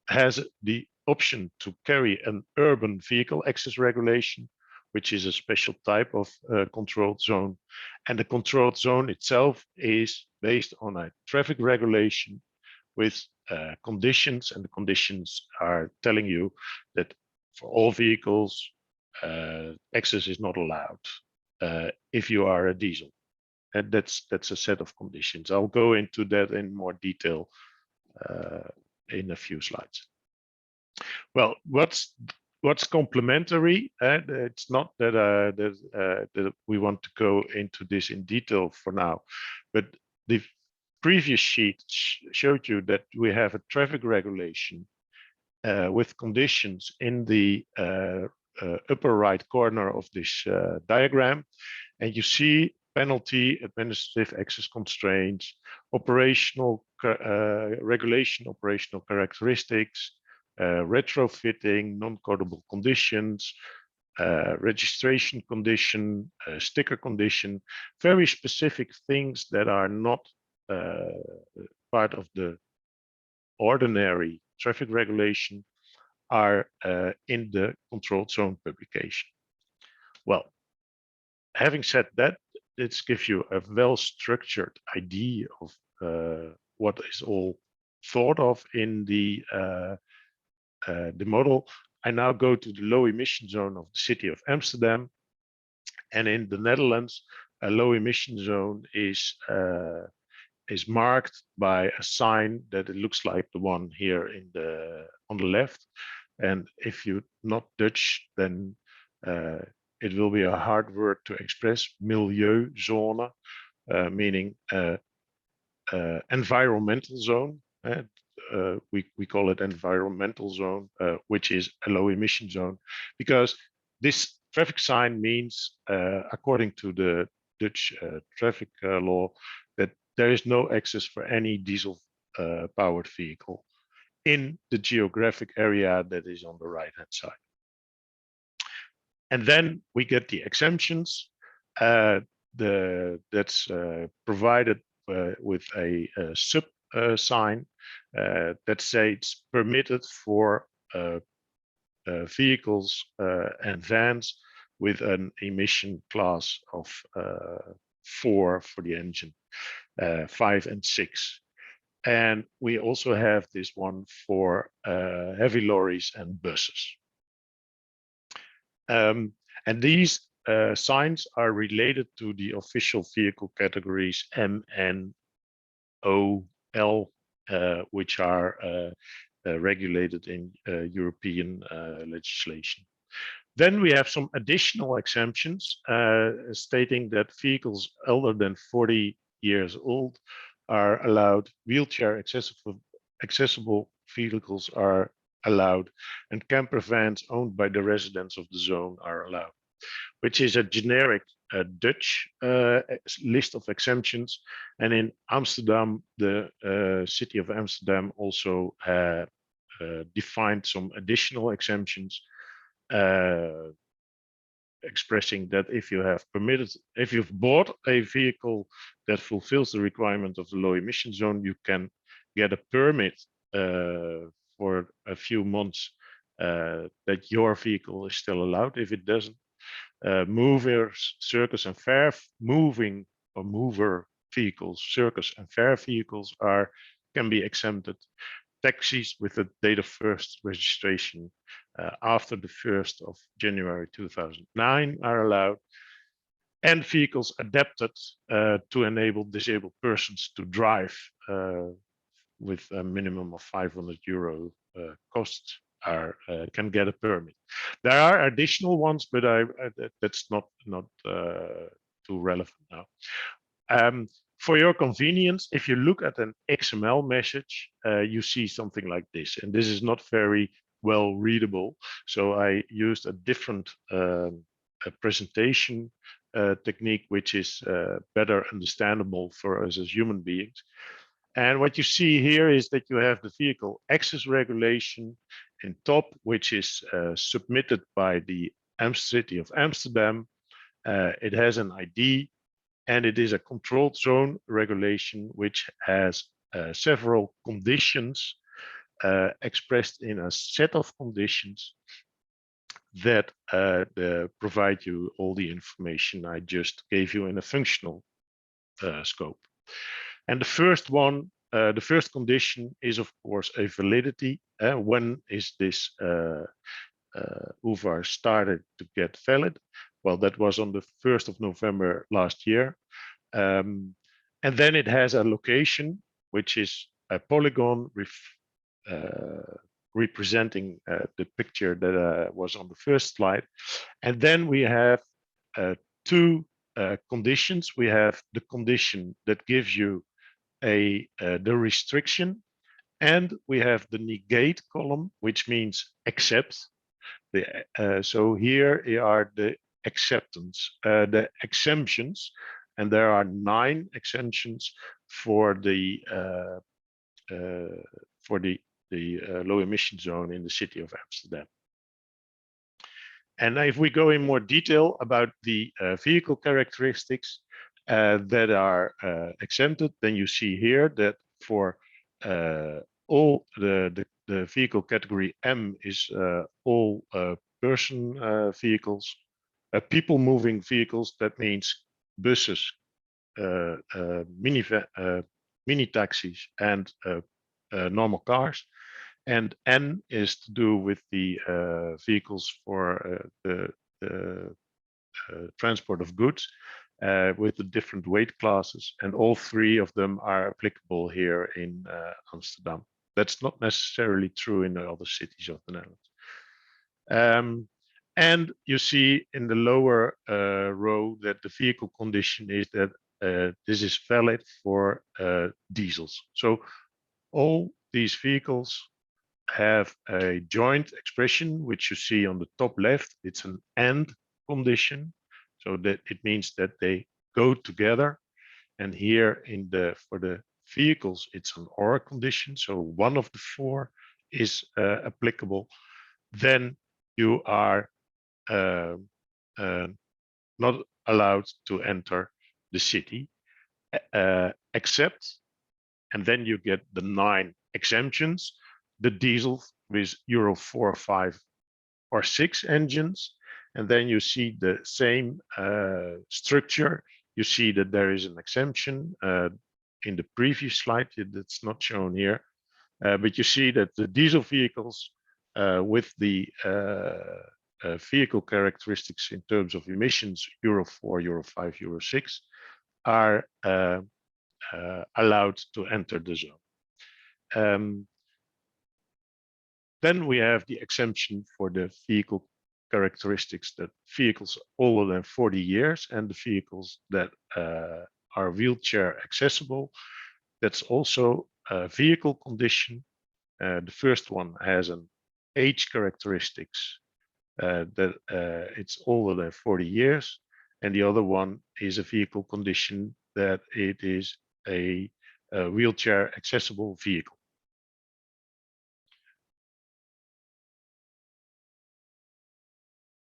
has the option to carry an urban vehicle access regulation, which is a special type of controlled zone. And the controlled zone itself is based on a traffic regulation with conditions, and the conditions are telling you that for all vehicles, access is not allowed if you are a diesel. And that's a set of conditions. I'll go into that in more detail in a few slides. Well, what's complementary? It's not that that we want to go into this in detail for now, but the previous sheet showed you that we have a traffic regulation with conditions in the upper right corner of this diagram, and you see penalty, administrative access constraints, operational regulation, operational characteristics, retrofitting, non-codable conditions, registration condition, sticker condition, very specific things that are not part of the ordinary traffic regulation are in the controlled zone publication. Well, having said that, this gives you a well-structured idea of what is all thought of in the model. I now go to the low emission zone of the city of Amsterdam, and in the Netherlands, a low emission zone is marked by a sign that it looks like the one here in on the left. And if you're not Dutch, then it will be a hard word to express, milieuzone, meaning environmental zone. We call it environmental zone, which is a low emission zone, because this traffic sign means, according to the Dutch traffic law, that there is no access for any diesel powered vehicle in the geographic area that is on the right hand side. And then we get the exemptions that's provided with a sub sign that says it's permitted for vehicles and vans with an emission class of 4 for the engine, 5 and 6. And we also have this one for heavy lorries and buses. And these signs are related to the official vehicle categories M, N, O, L, which are regulated in European legislation. Then we have some additional exemptions stating that vehicles older than 40 years old are allowed, wheelchair accessible vehicles are allowed, and camper vans owned by the residents of the zone are allowed, which is a generic Dutch list of exemptions. And in Amsterdam, the city of Amsterdam also defined some additional exemptions, expressing that if you've bought a vehicle that fulfills the requirement of the low emission zone, you can get a permit for a few months that your vehicle is still allowed. If it doesn't, movers, circus and fair moving or mover vehicles, circus and fair vehicles can be exempted. Taxis with a date of first registration after the 1st of January 2009 are allowed, and vehicles adapted to enable disabled persons to drive with a minimum of €500 costs can get a permit. There are additional ones, but that's not too relevant now. For your convenience, if you look at an XML message, you see something like this, and this is not very well readable. So I used a different presentation technique, which is better understandable for us as human beings. And what you see here is that you have the vehicle access regulation in top, which is submitted by the City of Amsterdam. It has an ID, and it is a controlled zone regulation, which has several conditions expressed in a set of conditions that provide you all the information I just gave you in a functional scope. And the first one, the first condition is, of course, a validity. When is this UVAR started to get valid? Well, that was on the 1st of November last year. And then it has a location, which is a polygon representing the picture that was on the first slide. And then we have two conditions. We have the condition that gives you the restriction, and we have the negate column, which means accept. So here are the acceptance, the exemptions, and there are 9 exemptions for the low emission zone in the city of Amsterdam. And if we go in more detail about the vehicle characteristics that are exempted, then you see here that for all the vehicle category M is all person vehicles, people moving vehicles. That means buses, mini taxis, and normal cars. And N is to do with the vehicles for the transport of goods with the different weight classes, and all 3 of them are applicable here in Amsterdam. That's not necessarily true in the other cities of the Netherlands. And you see in the lower row that the vehicle condition is that this is valid for diesels. So all these vehicles have a joint expression, which you see on the top left. It's an AND condition, so that it means that they go together. And here for the vehicles, it's an OR condition, so one of the 4 is applicable. Then you are not allowed to enter the city, except, and then you get the 9 exemptions, the diesel with Euro 4, 5, or 6 engines. And then you see the same structure. You see that there is an exemption in the previous slide that's not shown here. But you see that the diesel vehicles with the vehicle characteristics in terms of emissions, Euro 4, Euro 5, Euro 6, are allowed to enter the zone. Then we have the exemption for the vehicle characteristics, that vehicles older than 40 years and the vehicles that are wheelchair accessible. That's also a vehicle condition. The first one has an age characteristics that it's older than 40 years, and the other one is a vehicle condition that it is a wheelchair accessible vehicle.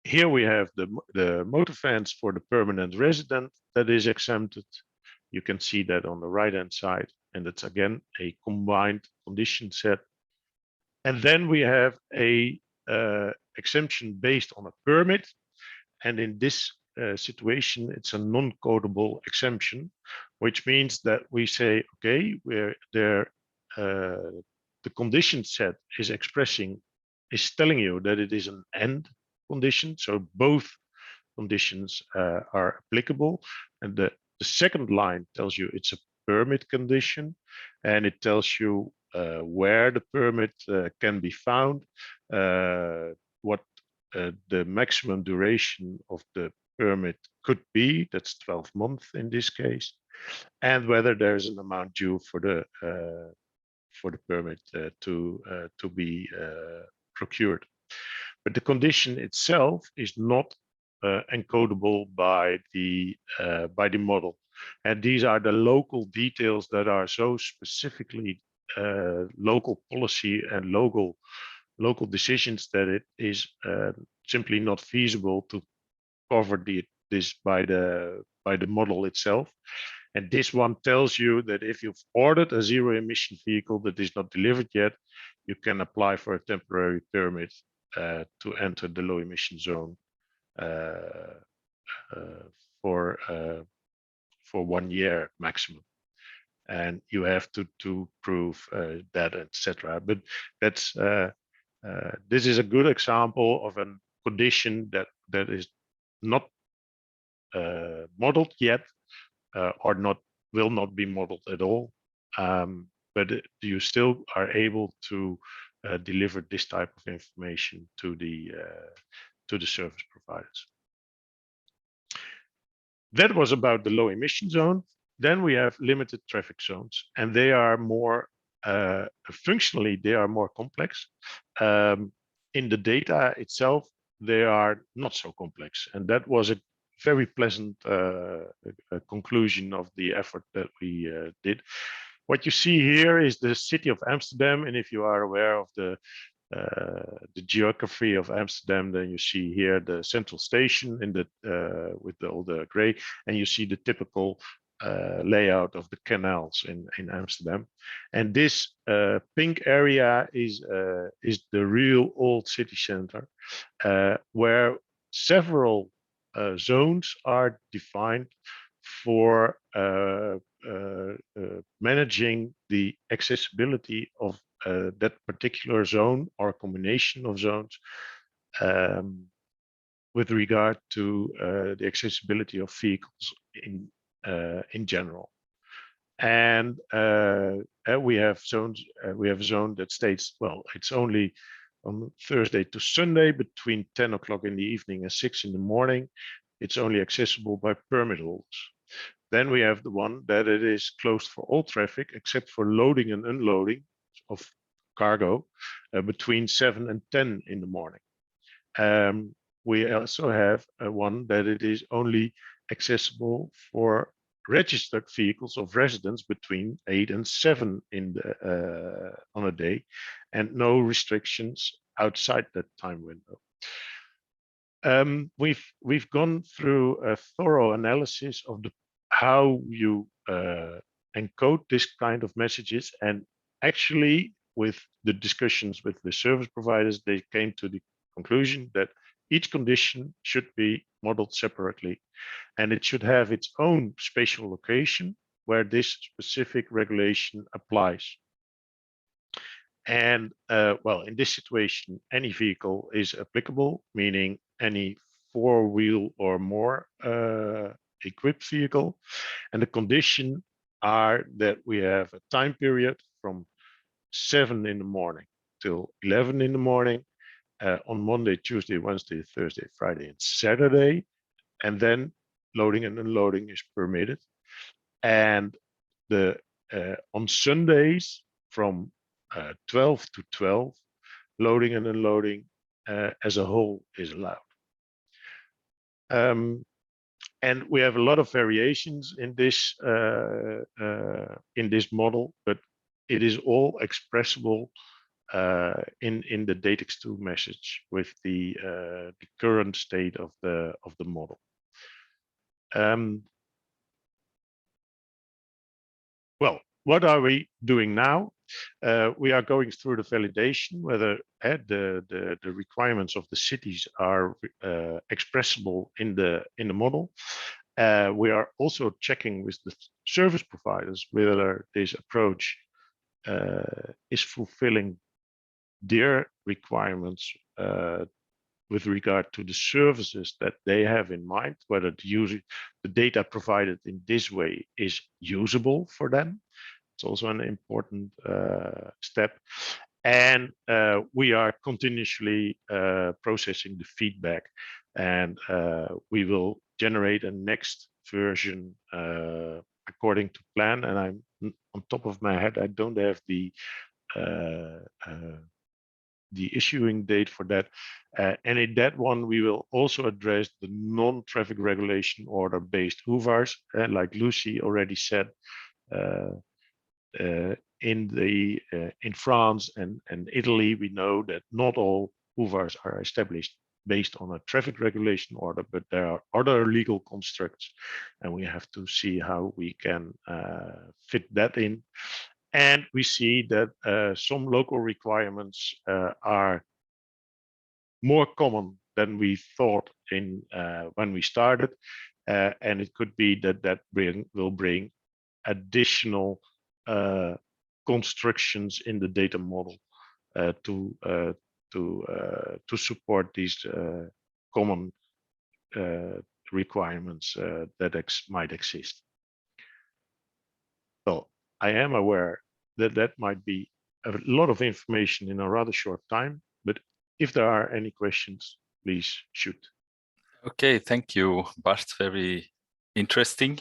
Here we have the motor vans for the permanent resident that is exempted. You can see that on the right hand side, and it's again a combined condition set. And then we have a exemption based on a permit, and in this situation it's a non-codable exemption, which means that we say, okay, where there the condition set is telling you that it is an and condition, so both conditions are applicable, and the second line tells you it's a permit condition, and it tells you where the permit can be found, what the maximum duration of the permit could be, that's 12 months in this case, and whether there's an amount due for the permit to be procured. But the condition itself is not encodable by the model, and these are the local details that are so specifically local policy and local decisions that it is simply not feasible to cover this by the model itself. And this one tells you that if you've ordered a zero emission vehicle that is not delivered yet, you can apply for a temporary permit to enter the low emission zone for 1 year maximum, and you have to prove that, etc. But that's this is a good example of a condition that is not modeled yet, or will not be modeled at all, but you still are able to deliver this type of information to the service providers. That was about the low emission zone. Then we have limited traffic zones, and they are more functionally, they are more complex. In the data itself, they are not so complex, and that was a very pleasant conclusion of the effort that we did. What you see here is the city of Amsterdam, and if you are aware of the geography of Amsterdam, then you see here the central station in the with all the gray, and you see the typical layout of the canals in Amsterdam. And this pink area is the real old city center, where several zones are defined for managing the accessibility of that particular zone or combination of zones with regard to the accessibility of vehicles in general. And we have zones. We have a zone that states, well, it's only on Thursday to Sunday between 10 o'clock in the evening and 6 in the morning. It's only accessible by permit holders. Then we have the one that it is closed for all traffic except for loading and unloading of cargo between 7 and 10 in the morning. We also have one that it is only accessible for registered vehicles of residents between 8 and 7 in the, on a day, and no restrictions outside that time window. We've gone through a thorough analysis of how you encode this kind of messages, and actually with the discussions with the service providers, they came to the conclusion that each condition should be modeled separately, and it should have its own spatial location where this specific regulation applies. And well, in this situation, any vehicle is applicable, meaning any 4-wheel or more equipped vehicle. And the condition are that we have a time period from 7 in the morning till 11 in the morning on Monday, Tuesday, Wednesday, Thursday, Friday, and Saturday. And then loading and unloading is permitted. And the on Sundays from 12 to 12, loading and unloading as a whole is allowed. And we have a lot of variations in this model, but it is all expressible in the DATEX II message with the current state of the model. Well, what are we doing now? We are going through the validation whether the requirements of the cities are expressible in the model. We are also checking with the service providers whether this approach is fulfilling their requirements with regard to the services that they have in mind, whether the data provided in this way is usable for them. It's also an important step. And we are continuously processing the feedback, and we will generate a next version according to plan. And I'm on top of my head, I don't have the issuing date for that. And in that one, we will also address the non-traffic regulation order based UVARs. Like Lucy already said, in France and Italy, we know that not all UVARs are established based on a traffic regulation order, but there are other legal constructs, and we have to see how we can fit that in. And we see that some local requirements are more common than we thought in when we started, and it could be that will bring additional constructions in the data model to support these common requirements that might exist. So I am aware that might be a lot of information in a rather short time, but if there are any questions, please shoot. Okay, thank you, Bart. Very interesting.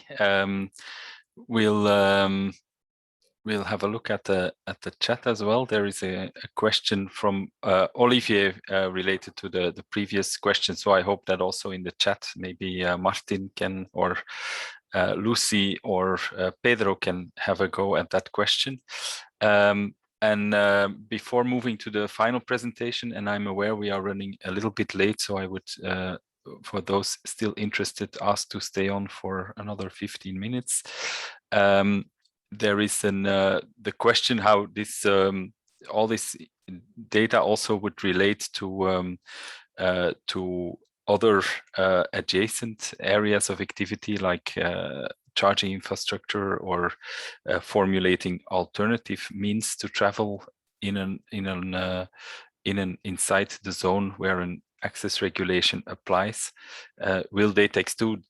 We'll have a look at the chat as well. There is a question from Olivier related to the previous question. So I hope that also in the chat, maybe Martin can, or Lucy or Pedro can have a go at that question. And before moving to the final presentation, and I'm aware we are running a little bit late, so I would, for those still interested, ask to stay on for another 15 minutes. There is the question how this all this data also would relate to other adjacent areas of activity, like charging infrastructure or formulating alternative means to travel inside the zone where an access regulation applies. Will DATEX II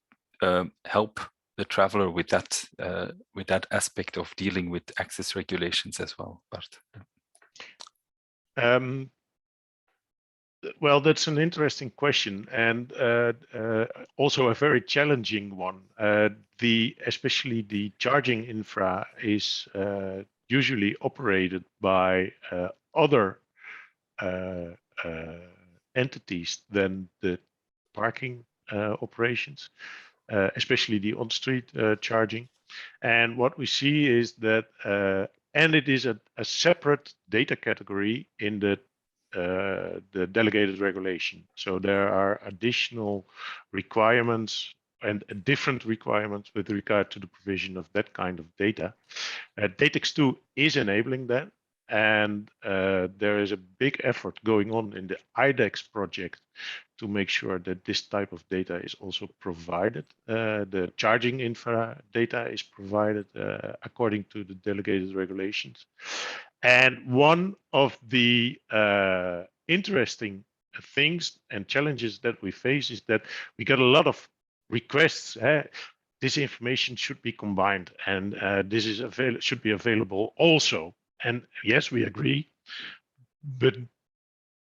help the traveler with that aspect of dealing with access regulations as well, Bart? Well, that's an interesting question, and also a very challenging one. Especially the charging infra is usually operated by other entities than the parking operations, especially the on-street charging. And what we see is that, and it is a separate data category in the delegated regulation. So there are additional requirements and different requirements with regard to the provision of that kind of data. DATEX II is enabling that, and there is a big effort going on in the IDEX project to make sure that this type of data is also provided. The charging infra data is provided according to the delegated regulations. And one of the interesting things and challenges that we face is that we got a lot of requests. This information should be combined, and this is should be available also. And yes, we agree, but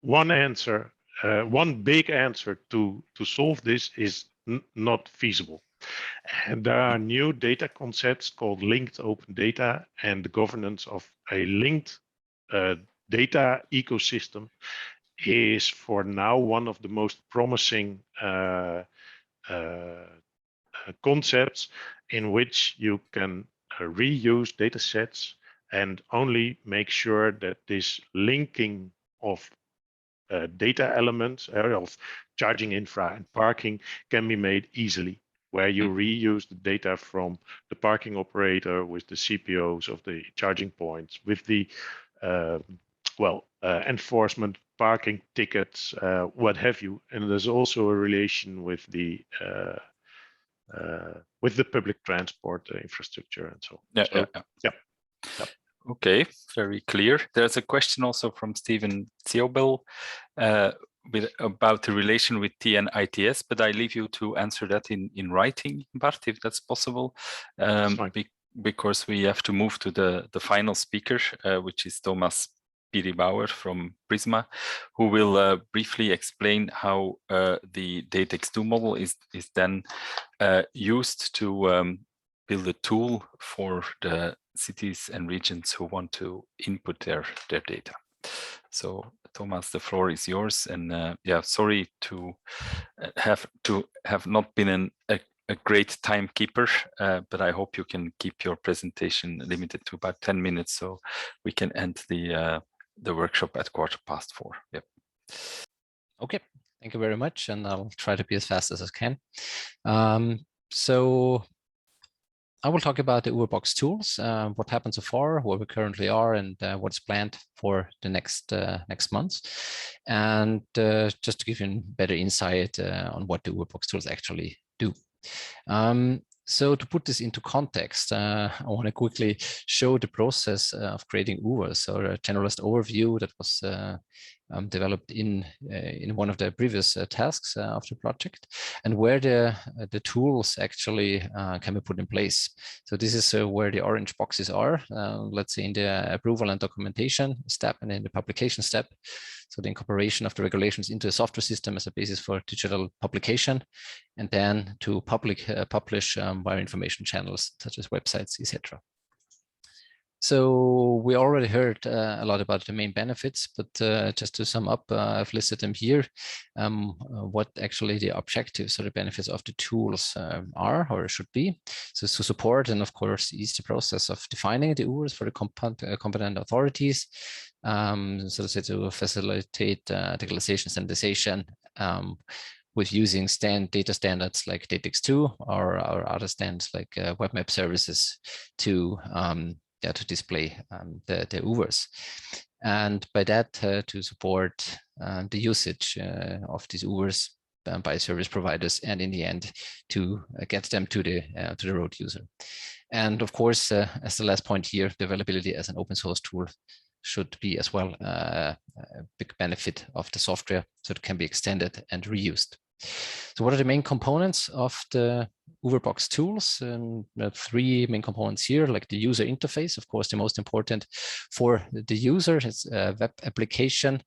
one answer, one big answer to solve this is not feasible. And there are new data concepts called linked open data, and the governance of a linked data ecosystem is for now one of the most promising concepts in which you can reuse data sets and only make sure that this linking of data elements of charging infra and parking can be made easily, where you reuse the data from the parking operator with the CPOs of the charging points, with the enforcement, parking tickets, what have you. And there's also a relation with the public transport infrastructure and so on. Yeah. Okay, very clear. There's a question also from Stephen Theobel about the relation with T and ITS, but I leave you to answer that in writing, Bart, if that's possible, because we have to move to the final speaker, which is Thomas Piribauer from Prisma, who will briefly explain how the DATEX II model is then used to build a tool for the cities and regions who want to input their data. So Thomas, the floor is yours. And yeah, sorry to have not been a great timekeeper, but I hope you can keep your presentation limited to about 10 minutes so we can end the workshop at 4:15. Yep. Okay, thank you very much, and I'll try to be as fast as I can. So I will talk about the UVAR Box tools, what happened so far, where we currently are, and what's planned for the next months, and just to give you a better insight on what the UVAR Box tools actually do. So to put this into context, I want to quickly show the process of creating UVARs, so a generalist overview that was developed in one of the previous tasks of the project, and where the tools actually can be put in place. So this is where the orange boxes are, let's say in the approval and documentation step and in the publication step. So the incorporation of the regulations into a software system as a basis for digital publication, and then to publish via information channels such as websites, etc. So we already heard a lot about the main benefits, but just to sum up, I've listed them here, what actually the objectives or the benefits of the tools are or should be. So to support and of course ease the process of defining the UVARs for the competent authorities, so to facilitate digitalization, standardization, with using data standards like DATEX II or other standards like web map services to display the UVARs, and by that to support the usage of these UVARs by service providers, and in the end to get them to the road user. And of course, as the last point here, the availability as an open source tool should be as well a big benefit of the software, so it can be extended and reused. So what are the main components of the UVAR Box tools? And there are three main components here, like the user interface, of course, the most important for the user. It's a web application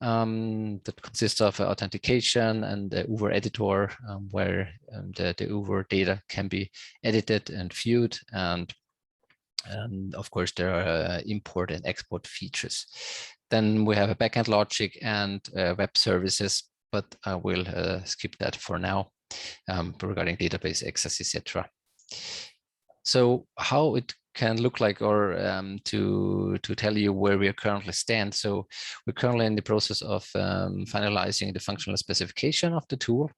that consists of authentication and the UVAR editor, where the UVAR data can be edited and viewed. And of course, there are import and export features. Then we have a backend logic and web services, but I will skip that for now regarding database access, etc. So how it can look like, or to tell you where we currently stand. So we're currently in the process of finalizing the functional specification of the tool,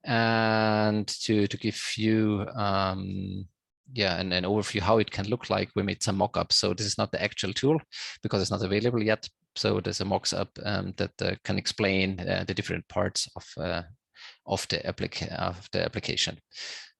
and to give you an overview how it can look like. We made some mock-ups. So this is not the actual tool because it's not available yet. So there's a mock-up that can explain the different parts of the application.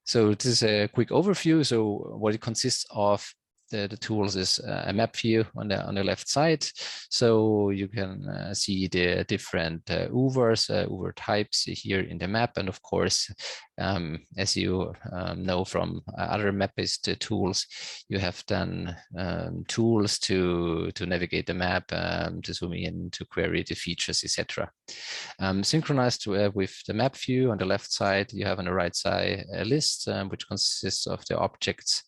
So this is a quick overview. So what it consists of the tools is a map view on the left side. So you can see the different UVARs, UVAR types here in the map. And of course, as you know from other map-based tools, you have then tools to navigate the map, to zoom in, to query the features, etc. Synchronized with the map view on the left side, you have on the right side a list which consists of the objects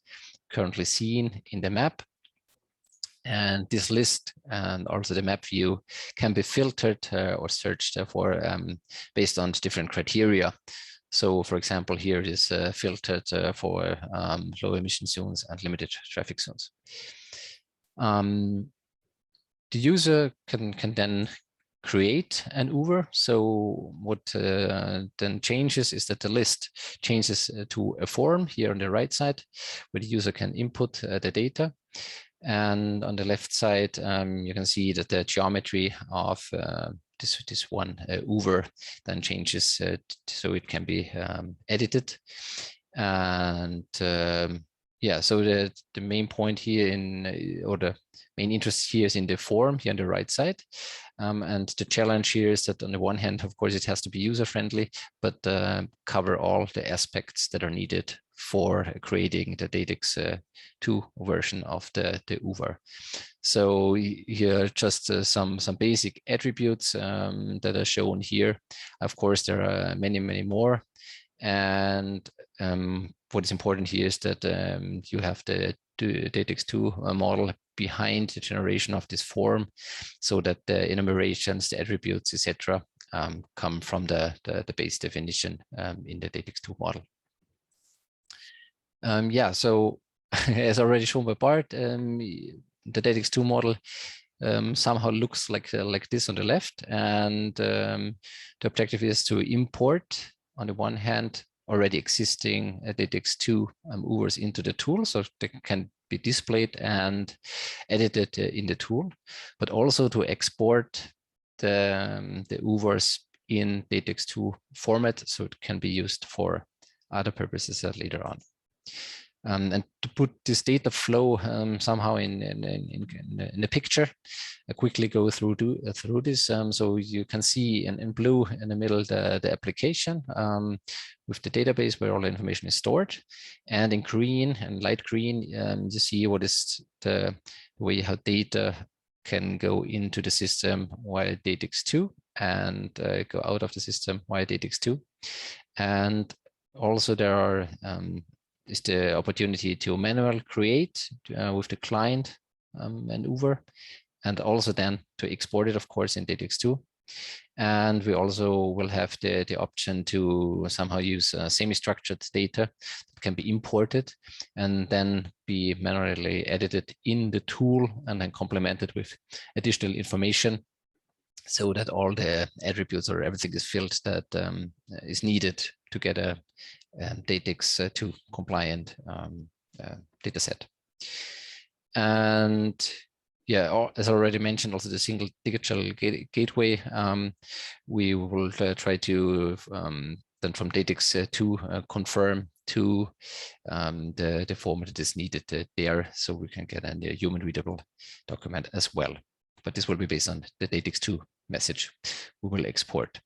currently seen in the map. And this list and also the map view can be filtered or searched for based on different criteria. So for example, here it is filtered for low emission zones and limited traffic zones. The user can then create an UVAR. So what then changes is that the list changes to a form here on the right side, where the user can input the data. And on the left side, you can see that the geometry of this one UVAR then changes so it can be edited. And yeah, so the main point here or the main interest here is in the form here on the right side. And the challenge here is that on the one hand, of course, it has to be user-friendly, but cover all the aspects that are needed for creating the DATEX II version of the UVAR. So here are just some basic attributes that are shown here. Of course, there are many, many more. And what is important here is that you have the DATEX II model behind the generation of this form, so that the enumerations, the attributes, etc., come from the base definition in the DATEX II model. Yeah, so as already shown by Bart, the DATEX II model somehow looks like this on the left, and the objective is to import, on the one hand, already existing DATEX II UVARs into the tool, so they can be displayed and edited in the tool, but also to export the UVARs in DATEX II format, so it can be used for other purposes later on. And to put this data flow somehow in the picture, I quickly go through this. So you can see in blue in the middle the application with the database where all the information is stored, and in green and light green you see what is the way how data can go into the system via DATEX II and go out of the system via DATEX II. And also there are is the opportunity to manually create with the client and UVAR, and also then to export it, of course, in DATEX II. And we also will have the option to somehow use semi-structured data that can be imported and then be manually edited in the tool and then complemented with additional information, so that all the attributes or everything is filled that is needed to get a DATEX II compliant data set. And yeah, as already mentioned, also the single digital gateway, we will try to then from DATEX II confirm to the format that is needed there, so we can get a human-readable document as well. But this will be based on the DATEX II message we will export.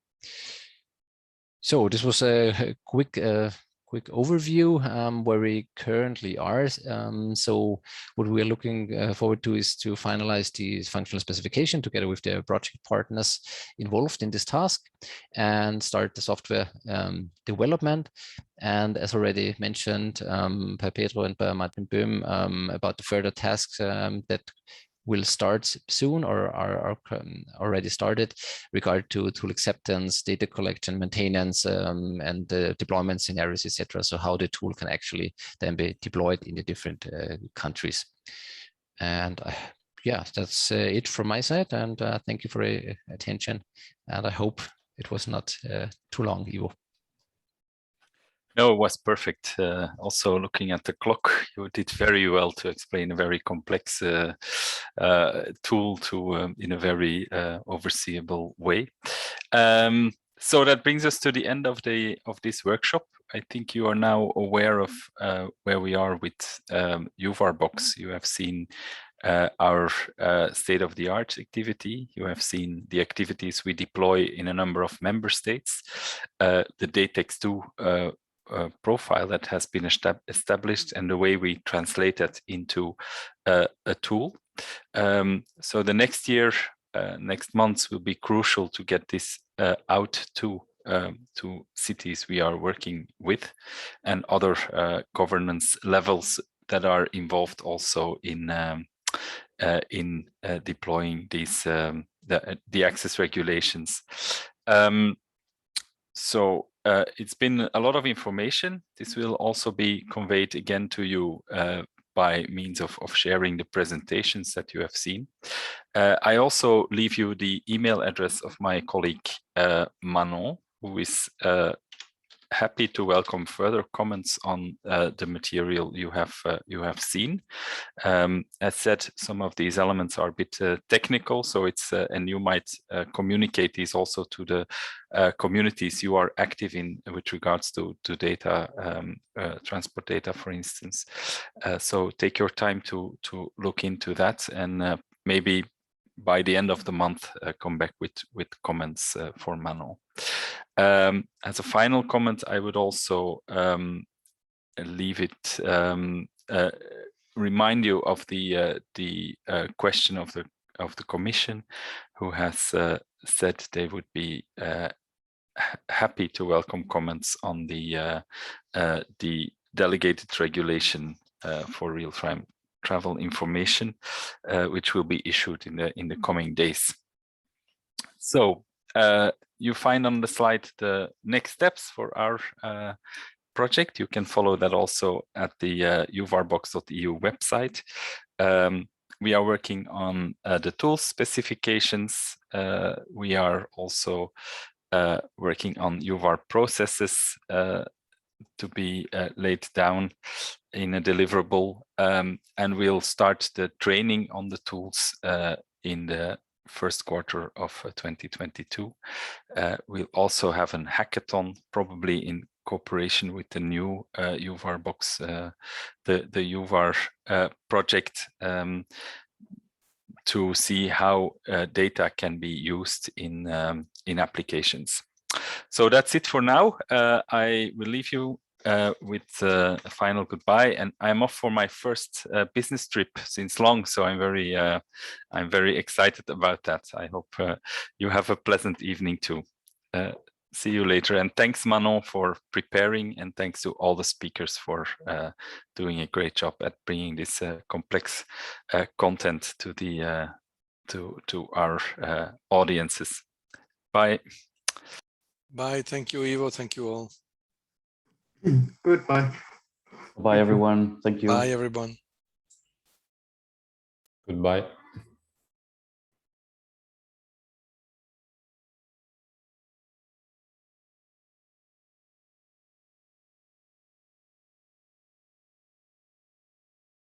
So this was a quick overview where we currently are. So what we are looking forward to is to finalize the functional specification together with the project partners involved in this task and start the software development. And as already mentioned by Pedro and by Martin Böhm about the further tasks that will start soon or are already started regard to tool acceptance, data collection, maintenance, and deployment scenarios, etc. So how the tool can actually then be deployed in the different countries. And yeah, that's it from my side. And thank you for your attention. And I hope it was not too long, Ivo. No, it was perfect. Also, looking at the clock, you did very well to explain a very complex tool to in a very overseeable way. So that brings us to the end of this workshop. I think you are now aware of where we are with UVAR Box. You have seen our state-of-the-art activity. You have seen the activities we deploy in a number of member states. The DATEX II profile that has been established and the way we translate that into a tool. So the next year, next months will be crucial to get this out to cities we are working with and other governance levels that are involved also in deploying these the access regulations. So it's been a lot of information. This will also be conveyed again to you by means of sharing the presentations that you have seen. I also leave you the email address of my colleague Manon, who is happy to welcome further comments on the material you have seen. As said, some of these elements are a bit technical, so it's and you might communicate these also to the communities you are active in with regards to data, transport data, for instance. So take your time to look into that, and maybe by the end of the month come back with comments for Manon. As a final comment, I would also leave it remind you of the question of the Commission, who has said they would be happy to welcome comments on the delegated regulation for real-time travel information, which will be issued in the coming days. So you find on the slide the next steps for our project. You can follow that also at the uvarbox.eu website. We are working on the tools specifications. We are also working on UVAR processes to be laid down in a deliverable, and we'll start the training on the tools in the first quarter of 2022. We'll also have an hackathon, probably in cooperation with the new UVAR Box, the UVAR project, to see how data can be used in applications. So that's it for now. I will leave you with a final goodbye, and I'm off for my first business trip since long, so I'm very excited about that. I hope you have a pleasant evening too. See you later, and thanks Manon for preparing, and thanks to all the speakers for doing a great job at bringing this complex content to the to our audiences. Bye. Bye. Thank you, Ivo. Thank you all. Goodbye. Bye, everyone. Thank you. Bye, everyone. Goodbye.